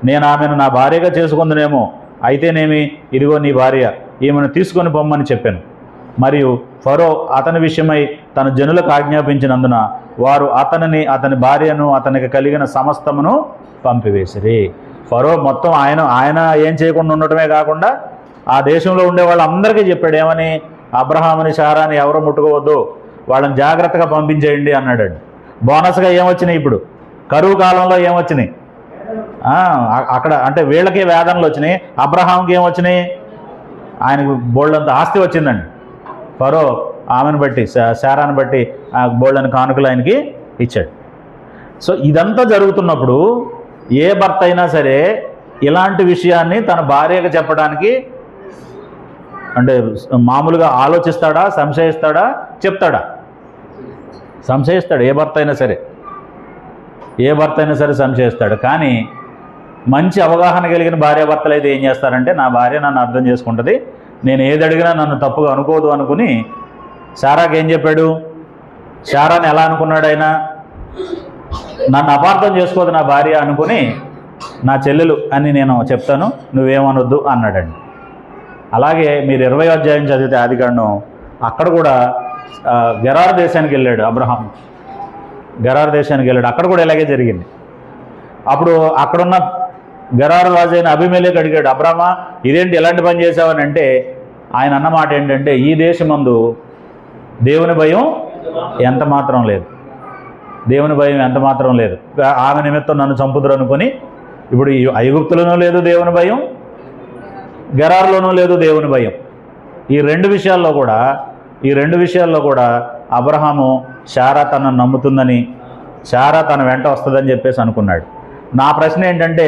నేను ఆమెను నా భార్యగా చేసుకుందునేమో. అయితేనేమి, ఇదిగో నీ భార్య, ఈమెను తీసుకొని పొమ్మని చెప్పాను. మరియు ఫరో అతని విషయమై తన జనులకు ఆజ్ఞాపించినందున వారు అతనిని, అతని భార్యను, అతనికి కలిగిన సమస్తమును పంపివేసిరి. ఫరో మొత్తం ఆయన ఏం చేయకుండా ఉండటమే కాకుండా ఆ దేశంలో ఉండే వాళ్ళందరికీ చెప్పాడు. ఏమని? అబ్రహాముని, శారాని ఎవరు ముట్టుకోవద్దు, వాళ్ళని జాగ్రత్తగా పంపించేయండి అన్నాడు. బోనస్గా ఏమొచ్చినాయి? ఇప్పుడు కరువు కాలంలో ఏమొచ్చినాయి? అక్కడ అంటే వీళ్ళకి వేదనలు వచ్చినాయి, అబ్రహాంకి ఏమొచ్చినాయి? ఆయనకు బోల్డంత ఆస్తి వచ్చిందండి. ఫరో ఆమెను బట్టి, శారాను బట్టి ఆ బోల్డని కానుకలు ఆయనకి ఇచ్చాడు. సో ఇదంతా జరుగుతున్నప్పుడు ఏ భర్త అయినా సరే ఇలాంటి విషయాన్ని తన భార్యకు చెప్పడానికి అంటే మామూలుగా ఆలోచిస్తాడా? సంశయిస్తాడా? చెప్తాడా? సంశయిస్తాడు. ఏ భర్త అయినా సరే సంశయిస్తాడు. కానీ మంచి అవగాహన కలిగిన భార్యాభర్తలు అయితే ఏం చేస్తారంటే, నా భార్య నన్ను అర్థం చేసుకుంటుంది, నేను ఏది అడిగినా నన్ను తప్పుగా అనుకోదు అనుకుని శారాకి ఏం చెప్పాడు? శారాని ఎలా అనుకున్నాడు? ఆయన నన్ను అపార్థం చేసుకోదు నా భార్య అనుకుని నా చెల్లెలు అని నేను చెప్తాను, నువ్వేమనొద్దు అన్నాడండి. అలాగే మీరు 20వ అధ్యాయం చదివితే ఆదికాండం, అక్కడ కూడా గెరారు దేశానికి వెళ్ళాడు అబ్రహాం. గెరారు దేశానికి వెళ్ళాడు, అక్కడ కూడా ఇలాగే జరిగింది. అప్పుడు అక్కడున్న గెరారు రాజు అయిన అబీమెలెకు అడిగాడు, అబ్రామా ఇదేంటి ఎలాంటి పని చేశావని అంటే, ఆయన అన్నమాట ఏంటంటే, ఈ దేశమందు దేవుని భయం ఎంత మాత్రం లేదు, దేవుని భయం ఎంత మాత్రం లేదు. ఆమె నిమిత్తం నన్ను చంపుదురు అనుకొని, ఇప్పుడు ఈ ఐగుప్తులోనూ లేదు దేవుని భయం, గెరారులోనూ లేదు దేవుని భయం. ఈ రెండు విషయాల్లో కూడా అబ్రహాము శారా తనను నమ్ముతుందని, శారా తన వెంట వస్తుందని చెప్పేసి అనుకున్నాడు. నా ప్రశ్న ఏంటంటే,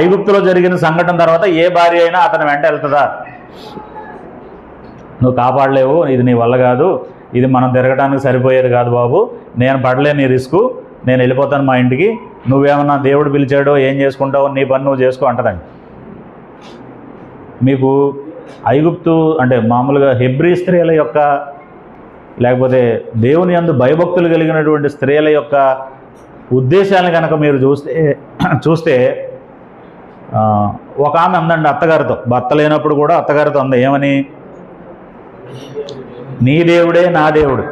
ఐగుప్తులో జరిగిన సంఘటన తర్వాత ఏ భార్య అయినా అతని వెంట వెళ్తుందా? నువ్వు కాపాడలేవు, ఇది నీ వల్ల కాదు, ఇది మనం తిరగడానికి సరిపోయేది కాదు బాబు, నేను పడలేను ఈ రిస్కు, నేను వెళ్ళిపోతాను మా ఇంటికి, నువ్వేమన్నా దేవుడు పిలిచాడో ఏం చేసుకుంటావో నీ పని నువ్వు చేసుకో అంటదండి. మీకు ఐగుప్తు అంటే మామూలుగా హెబ్రీ స్త్రీల యొక్క, లేకపోతే దేవుని యందు భయభక్తులు కలిగినటువంటి స్త్రీల యొక్క ఉద్దేశాలను కనుక మీరు చూస్తే ఒక ఆమె అందండి అత్తగారితో, భర్త లేనప్పుడు కూడా అత్తగారితో అంది, ఏమని? నీ దేవుడే నా దేవుడు,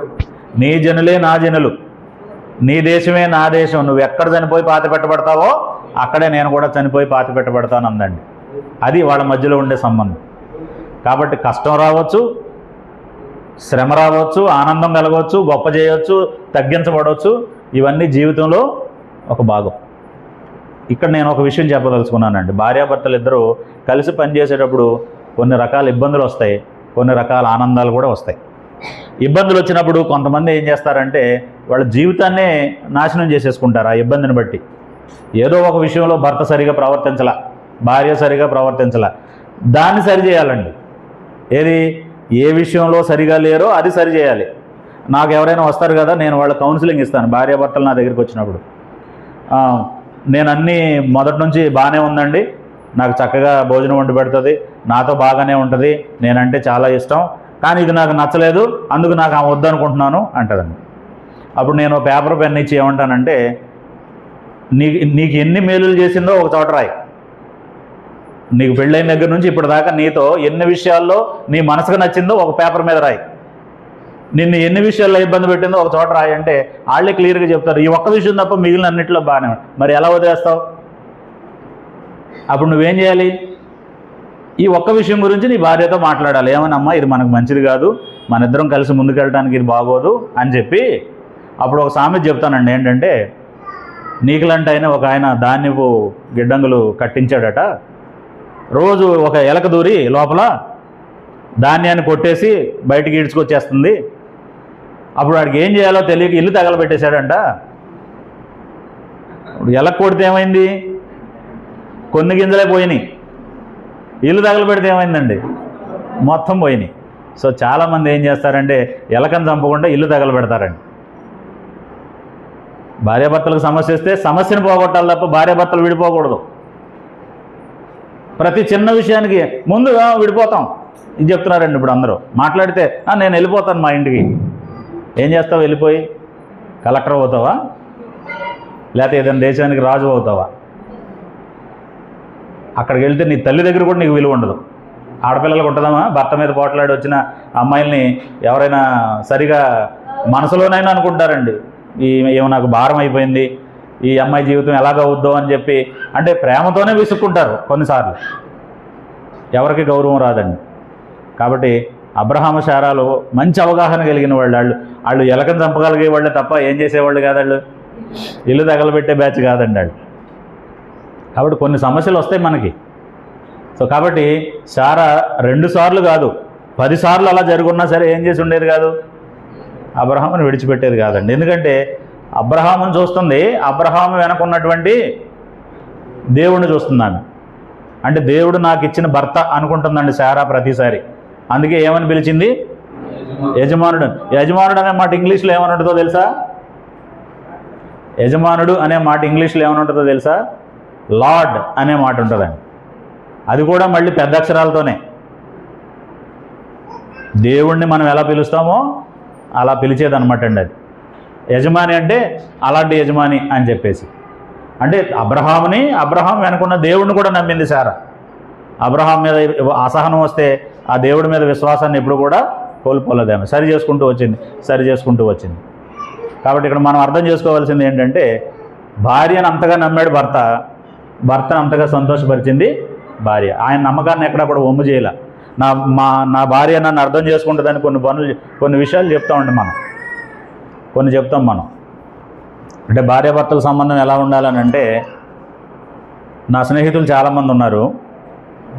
నీ జనులే నా జనులు, నీ దేశమే నా దేశం, నువ్వు ఎక్కడ చనిపోయి పాతి పెట్టబడతావో అక్కడే నేను కూడా చనిపోయి పాతి పెట్టబడతాను అందండి. అది వాళ్ళ మధ్యలో ఉండే సంబంధం. కాబట్టి కష్టం రావచ్చు, శ్రమ రావచ్చు, ఆనందం కలగవచ్చు, గొప్ప చేయవచ్చు, తగ్గించబడవచ్చు, ఇవన్నీ జీవితంలో ఒక భాగం. ఇక్కడ నేను ఒక విషయం చెప్పదలుచుకున్నానండి. భార్యాభర్తలు ఇద్దరూ కలిసి పనిచేసేటప్పుడు కొన్ని రకాల ఇబ్బందులు వస్తాయి, కొన్ని రకాల ఆనందాలు కూడా వస్తాయి. ఇబ్బందులు వచ్చినప్పుడు కొంతమంది ఏం చేస్తారంటే వాళ్ళ జీవితాన్నే నాశనం చేసేసుకుంటారు ఆ ఇబ్బందిని బట్టి. ఏదో ఒక విషయంలో భర్త సరిగా ప్రవర్తించలా, భార్య సరిగా ప్రవర్తించలా, దాన్ని సరిచేయాలండి. ఏది ఏ విషయంలో సరిగా లేరో అది సరిచేయాలి. నాకు ఎవరైనా వస్తారు కదా, నేను వాళ్ళ కౌన్సిలింగ్ ఇస్తాను. భార్యాభర్తలు నా దగ్గరికి వచ్చినప్పుడు నేను అన్నీ మొదటి నుంచి బాగానే ఉందండి, నాకు చక్కగా భోజనం వండి పెడుతుంది, నాతో బాగానే ఉంటుంది, నేనంటే చాలా ఇష్టం, కానీ ఇది నాకు నచ్చలేదు, అందుకు నాకు ఆమె వద్దనుకుంటున్నాను అంటదండి. అప్పుడు నేను పేపర్ పెన్ ఇచ్చి ఏమంటానంటే, నీకు ఎన్ని మేలులు చేసిందో ఒక చోట రాయి. నీకు పెళ్ళైన దగ్గర నుంచి ఇప్పటిదాకా నీతో ఎన్ని విషయాల్లో నీ మనసుకు నచ్చిందో ఒక పేపర్ మీద రాయి. నిన్ను ఎన్ని విషయాల్లో ఇబ్బంది పెట్టిందో ఒక చోట రాయి అంటే వాళ్ళే క్లియర్గా చెప్తారు. ఈ ఒక్క విషయం తప్ప మిగిలిన అన్నింటిలో బాగానే. మరి ఎలా వదిలేస్తావు? అప్పుడు నువ్వేం చేయాలి? ఈ ఒక్క విషయం గురించి నీ భార్యతో మాట్లాడాలి. ఏమనమ్మా ఇది మనకు మంచిది కాదు, మన ఇద్దరం కలిసి ముందుకెళ్ళడానికి ఇది బాగోదు అని చెప్పి అప్పుడు ఒక సామెత చెప్తానండి. ఏంటంటే, నీకులంటే అయినా ఒక ఆయన ధాన్యపు గిడ్డంగులు కట్టించాడట. రోజు ఒక ఎలక దూరి లోపల ధాన్యాన్ని కొట్టేసి బయటికి ఈడ్చుకొచ్చేస్తుంది. అప్పుడు వాడికి ఏం చేయాలో తెలియక ఇల్లు తగలబెట్టేశాడంట. ఇప్పుడు ఎలక కొడితే ఏమైంది? కొన్ని గింజలే పోయినాయి. ఇల్లు తగలబెడితే ఏమైందండి? మొత్తం పోయినాయి. సో చాలామంది ఏం చేస్తారంటే ఎలకని చంపకుండా ఇల్లు తగలబెడతారండి. భార్యాభర్తలకు సమస్య వస్తే సమస్యను పోగొట్టాలి తప్ప భార్యాభర్తలు విడిపోకూడదు. ప్రతి చిన్న విషయానికి ముందుగా విడిపోతాం ఇది చెప్తున్నారండి. ఇప్పుడు అందరూ మాట్లాడితే నేను వెళ్ళిపోతాను మా ఇంటికి. ఏం చేస్తావు? వెళ్ళిపోయి కలెక్టర్ అవుతావా? లేకపోతే ఏదైనా దేశానికి రాజు అవుతావా? అక్కడికి వెళ్తే నీ తల్లి దగ్గర కూడా నీకు విలువ ఉండదు. ఆడపిల్లలకు ఉంటుందమ్మా? భర్త మీద పోట్లాడి వచ్చిన అమ్మాయిల్ని ఎవరైనా సరిగా మనసులోనైనా అనుకుంటారండి, ఏమో నాకు భారం అయిపోయింది, ఈ అమ్మాయి జీవితం ఎలాగవుద్దో అని చెప్పి. అంటే ప్రేమతోనే విసుక్కుంటారు కొన్నిసార్లు, ఎవరికి గౌరవం రాదండి. కాబట్టి అబ్రహాము శారాలు మంచి అవగాహన కలిగిన వాళ్ళు ఎలకని చంపగలిగే వాళ్ళే తప్ప ఏం చేసేవాళ్ళు కాదాళ్ళు, ఇల్లు తగలబెట్టే బ్యాచ్ కాదండి వాళ్ళు. కాబట్టి కొన్ని సమస్యలు వస్తాయి మనకి. సో కాబట్టి శారా 2 సార్లు కాదు 10 సార్లు అలా జరుగున్నా సరే ఏం చేసి ఉండేది కాదు, అబ్రహాముని విడిచిపెట్టేది కాదండి. ఎందుకంటే అబ్రహాముని చూస్తుంది, అబ్రహాము వెనకున్నటువంటి దేవుణ్ణి చూస్తుంది ఆమె. అంటే దేవుడు నాకు ఇచ్చిన భర్త అనుకుంటుందండి శారా ప్రతిసారి. అందుకే ఏమని పిలిచింది? యజమానుడు. యజమానుడు అనే మాట ఇంగ్లీష్లో ఏమని ఉంటుందో తెలుసా? యజమానుడు అనే మాట ఇంగ్లీష్లో ఏమని ఉంటుందో తెలుసా? లార్డ్ అనే మాట ఉంటుందండి. అది కూడా మళ్ళీ పెద్ద అక్షరాలతోనే. దేవుణ్ణి మనం ఎలా పిలుస్తామో అలా పిలిచేదనమాట అండి అది. యజమాని అంటే అలాంటి యజమాని అని చెప్పేసి. అంటే అబ్రహాం వెనుకున్న దేవుడిని కూడా నమ్మింది సారా. అబ్రహాం మీద అసహనం వస్తే ఆ దేవుడి మీద విశ్వాసాన్ని ఎప్పుడు కూడా కోల్పోలేదేమో, సరి చేసుకుంటూ వచ్చింది. కాబట్టి ఇక్కడ మనం అర్థం చేసుకోవాల్సింది ఏంటంటే, భార్యను అంతగా నమ్మాడు భర్తను అంతగా సంతోషపరిచింది భార్య. ఆయన నమ్మకాన్ని ఎక్కడా కూడా ఒమ్ము చేయలే. నా భార్య నన్ను అర్థం చేసుకుంటుందని కొన్ని విషయాలు చెప్తాం మనం. అంటే భార్యాభర్తల సంబంధం ఎలా ఉండాలని అంటే, నా స్నేహితులు చాలామంది ఉన్నారు.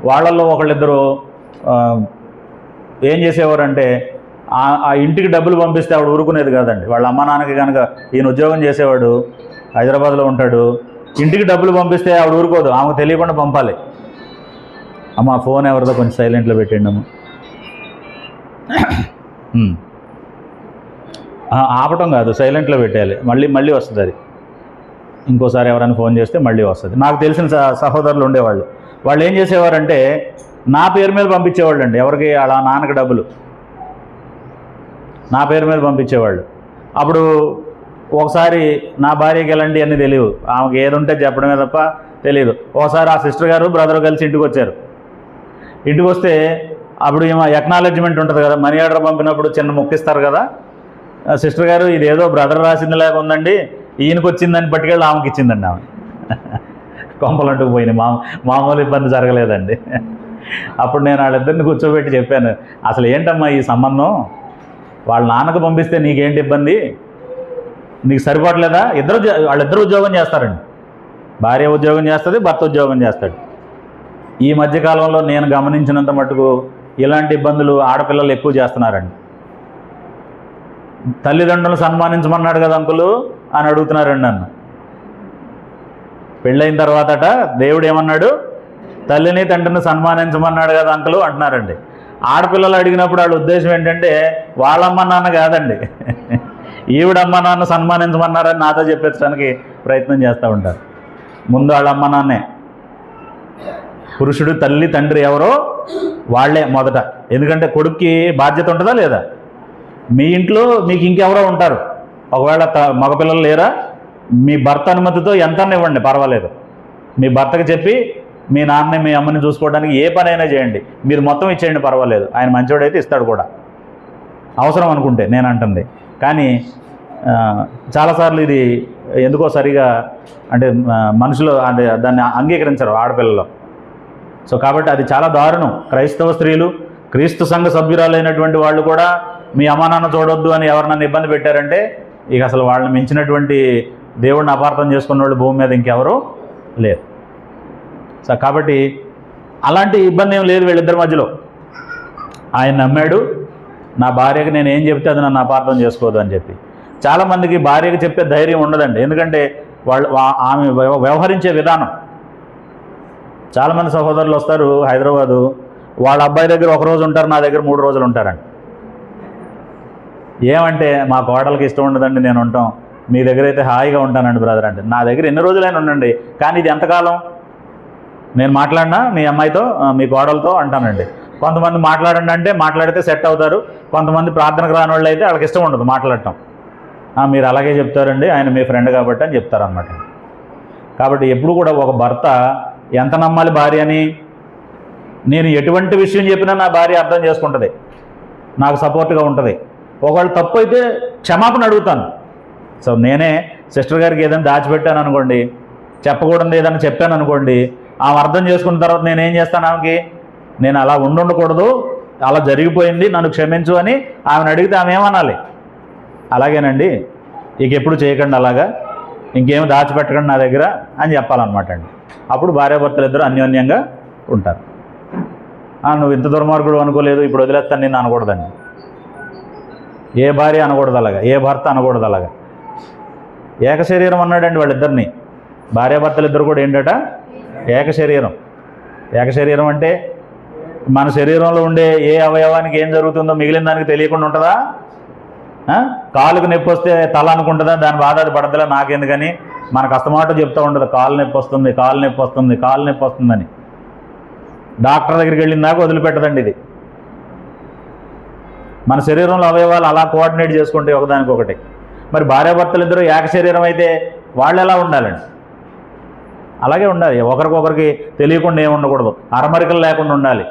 వాళ్ళల్లో ఒకళ్ళిద్దరు ఏం చేసేవారంటే, ఆ ఇంటికి డబ్బులు పంపిస్తే ఆవిడ ఊరుకునేది కాదండి. వాళ్ళ అమ్మ నాన్నకి కనుక ఈయన ఉద్యోగం చేసేవాడు, హైదరాబాద్లో ఉంటాడు, ఇంటికి డబ్బులు పంపిస్తే ఆవిడ ఊరుకోదు, ఆమెకు తెలియకుండా పంపాలి. అమ్మ ఫోన్ ఎవరిదో కొంచెం సైలెంట్లో పెట్టండి అమ్మ. ఆపటం కాదు, సైలెంట్లో పెట్టేయాలి, మళ్ళీ వస్తుంది అది. ఇంకోసారి ఎవరైనా ఫోన్ చేస్తే మళ్ళీ వస్తుంది. నాకు తెలిసిన సహోదరులు ఉండేవాళ్ళు. వాళ్ళు ఏం చేసేవారంటే, నా పేరు మీద పంపించేవాళ్ళు అండి. ఎవరికి? అలా నాన్నకి డబ్బులు నా పేరు మీద పంపించేవాళ్ళు. అప్పుడు ఒకసారి నా భార్యకి ఎలాంటి అన్నీ తెలియదు, ఆమెకి ఏది ఉంటే చెప్పడమే తప్ప తెలియదు. ఒకసారి ఆ సిస్టర్ గారు బ్రదర్ కలిసి ఇంటికి వచ్చారు. ఇంటికి వస్తే అప్పుడు ఏమో ఎక్నాలెడ్జ్మెంట్ ఉంటుంది కదా, మనీ ఆర్డర్ పంపినప్పుడు చిన్న మొక్కిస్తారు కదా. సిస్టర్ గారు ఇదేదో బ్రదర్ రాసింది లాగా ఉందండి, ఈయనకు వచ్చిందని పట్టుకెళ్ళి ఆమెకి ఇచ్చిందండి. ఆమె కొంపలంటూ పోయినాయి. మామూలు ఇబ్బంది జరగలేదండి. అప్పుడు నేను వాళ్ళిద్దరిని కూర్చోబెట్టి చెప్పాను, అసలు ఏంటమ్మా ఈ సంబంధం, వాళ్ళ నాన్నకు పంపిస్తే నీకేంటి ఇబ్బంది, నీకు సరిపోవట్లేదా? వాళ్ళిద్దరు ఉద్యోగం చేస్తారండి. భార్య ఉద్యోగం చేస్తుంది, భర్త ఉద్యోగం చేస్తాడు. ఈ మధ్యకాలంలో నేను గమనించినంత మటుకు ఇలాంటి ఇబ్బందులు ఆడపిల్లలు ఎక్కువ చేస్తున్నారండి. తల్లిదండ్రులు సన్మానించమన్నాడు కదా అంకులు అని అడుగుతున్నారండి నన్ను. పెళ్ళైన తర్వాతట దేవుడు ఏమన్నాడు, తల్లిని తండ్రిని సన్మానించమన్నాడు కదా అంకులు అంటున్నారండి. ఆడపిల్లలు అడిగినప్పుడు వాళ్ళ ఉద్దేశం ఏంటంటే, వాళ్ళమ్మ నాన్న కాదండి, ఈవిడమ్మ నాన్న సన్మానించమన్నారని నాతో చెప్పించడానికి ప్రయత్నం చేస్తూ ఉంటారు. ముందు వాళ్ళమ్మ నాన్నే, పురుషుడు తల్లి తండ్రి ఎవరో వాళ్లే మొదట. ఎందుకంటే కొడుక్కి బాధ్యత ఉంటుందా లేదా? మీ ఇంట్లో మీకు ఇంకెవరో ఉంటారు, ఒకవేళ మగపిల్లలు లేరా, మీ భర్త అనుమతితో ఎంత ఇవ్వండి పర్వాలేదు. మీ భర్తకి చెప్పి మీ నాన్నని మీ అమ్మని చూసుకోవడానికి ఏ పనైనా చేయండి, మీరు మొత్తం ఇచ్చేయండి పర్వాలేదు, ఆయన మంచివాడైతే ఇస్తాడు కూడా అవసరం అనుకుంటే నేను అంటుంది. కానీ చాలాసార్లు ఇది ఎందుకో సరిగా అంటే మనుషులు అంటే దాన్ని అంగీకరించరు ఆడపిల్లలు. సో కాబట్టి అది చాలా దారుణం. క్రైస్తవ స్త్రీలు, క్రీస్తు సంఘ సభ్యురాలైనటువంటి వాళ్ళు కూడా మీ అమ్మా నాన్న చూడొద్దు అని ఎవరినన్నా ఇబ్బంది పెట్టారంటే ఇక అసలు వాళ్ళని మించినటువంటి దేవుడిని అపార్థం చేసుకున్న వాళ్ళు భూమి మీద ఇంకెవరూ లేరు. సో కాబట్టి అలాంటి ఇబ్బంది ఏం లేదు వీళ్ళిద్దరి మధ్యలో. ఆయన నమ్మాడు, నా భార్యకి నేను ఏం చెప్తే అది నన్ను అపార్థం చేసుకోదు అని చెప్పి. చాలామందికి భార్యకి చెప్పే ధైర్యం ఉండదండి, ఎందుకంటే ఆమె వ్యవహరించే విధానం. చాలామంది సహోదరులు వస్తారు హైదరాబాదు, వాళ్ళ అబ్బాయి దగ్గర ఒక రోజు ఉంటారు, నా దగ్గర 3 రోజులు ఉంటారండి. ఏమంటే మా కోడలకి ఇష్టం ఉండదండి నేను ఉంటాం, మీ దగ్గర అయితే హాయిగా ఉంటానండి బ్రదర్ అంటే. నా దగ్గర ఎన్ని రోజులైనా ఉండండి, కానీ ఇది ఎంతకాలం నేను మాట్లాడినా మీ అమ్మాయితో మీ కోడలతో అంటానండి. కొంతమంది మాట్లాడండి అంటే మాట్లాడితే సెట్ అవుతారు, కొంతమంది ప్రార్థనకు రాని వాళ్ళు అయితే వాళ్ళకి ఇష్టం ఉండదు మాట్లాడటం. మీరు అలాగే చెప్తారండి, ఆయన మీ ఫ్రెండ్ కాబట్టి అని చెప్తారనమాట. కాబట్టి ఎప్పుడు కూడా ఒక భర్త ఎంత నమ్మాలి భార్యని, నేను ఎటువంటి విషయం చెప్పినా నా భార్య అర్థం చేసుకుంటుంది, నాకు సపోర్ట్గా ఉంటుంది. ఒకవేళ తప్పు అయితే క్షమాపణ అడుగుతాను. సో నేనే సిస్టర్ గారికి ఏదైనా దాచిపెట్టాను అనుకోండి, చెప్పకూడదు ఏదైనా చెప్పాను అనుకోండి, ఆమె అర్థం చేసుకున్న తర్వాత నేనేం చేస్తాను, ఆమెకి నేను అలా ఉండకూడదు, అలా జరిగిపోయింది, నన్ను క్షమించు అని ఆమెను అడిగితే ఆమె ఏమనాలి, అలాగేనండి ఇక ఎప్పుడు చేయకండి, అలాగా ఇంకేమి దాచిపెట్టకండి నా దగ్గర అని చెప్పాలన్నమాట అండి. అప్పుడు భార్యాభర్తలు ఇద్దరు అన్యోన్యంగా ఉంటారు. నువ్వు ఇంత దుర్మార్గుడు అనుకోలేదు, ఇప్పుడు వదిలేస్తాను నిన్ను అనకూడదండి. ఏ భార్య అనకూడదు అలాగా, ఏ భర్త అనకూడదు అలాగా. ఏక శరీరం అన్నాడండి వాళ్ళిద్దరిని. భార్యాభర్తలు ఇద్దరు కూడా ఏంటట, ఏక శరీరం. ఏక శరీరం అంటే మన శరీరంలో ఉండే ఏ అవయవానికి ఏం జరుగుతుందో మిగిలిన దానికి తెలియకుండా ఉంటుందా? కాలుకు నొప్పి వస్తే తల అనుకుంటుందా, దాని బాధ అది పడతలే నాకెందుకని మనకు అస్తమాట చెప్తూ ఉంటుంది, కాలు నొప్పి వస్తుంది, కాలు నొప్పి వస్తుంది, కాలు నొప్పి వస్తుందని. డాక్టర్ దగ్గరికి వెళ్ళిన దాకా వదిలిపెట్టదండి ఇది. మన శరీరంలో అవయవాలు అలా కోఆర్డినేట్ చేసుకుంటే ఒకదానికొకటి. మరి భార్యాభర్తలు ఇద్దరు ఏక శరీరం అయితే వాళ్ళు ఎలా ఉండాలండి? అలాగే ఉండాలి, ఒకరికొకరికి తెలియకుండా ఏమి ఉండకూడదు, అరమరికలు లేకుండా ఉండాలి.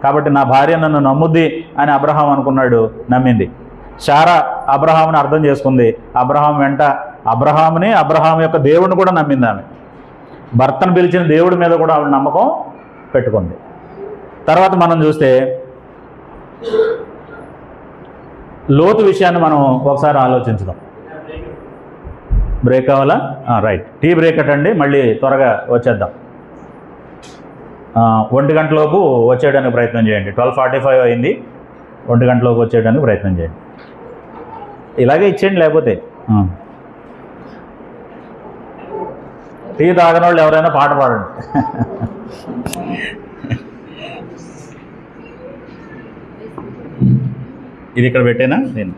కాబట్టి నా భార్య నన్ను నమ్ముద్ది అని అబ్రహాం అనుకున్నాడు, నమ్మింది. శారా అబ్రహాంని అర్థం చేసుకుంది, అబ్రహాం వెంట అబ్రహాంని, అబ్రహాం యొక్క దేవుడిని కూడా నమ్మింది. ఆమె భర్తను పిలిచిన దేవుడి మీద కూడా ఆవిడ నమ్మకం పెట్టుకుంది. తర్వాత మనం చూస్తే లోతు విషయాన్ని మనం ఒకసారి ఆలోచించుదాం. బ్రేక్ కావాలా? రైట్, టీ బ్రేక్ అటండి, మళ్ళీ త్వరగా వచ్చేద్దాం. 1 గంటలోపు వచ్చేయడానికి ప్రయత్నం చేయండి. 12:45 అయింది, 1 గంటలోపు వచ్చేయడానికి ప్రయత్నం చేయండి. ఇలాగే ఇచ్చేయండి, లేకపోతే టీ తాగని వాళ్ళు ఎవరైనా పాట పాడండి. ఇది ఇక్కడ పెట్టేనా నేను?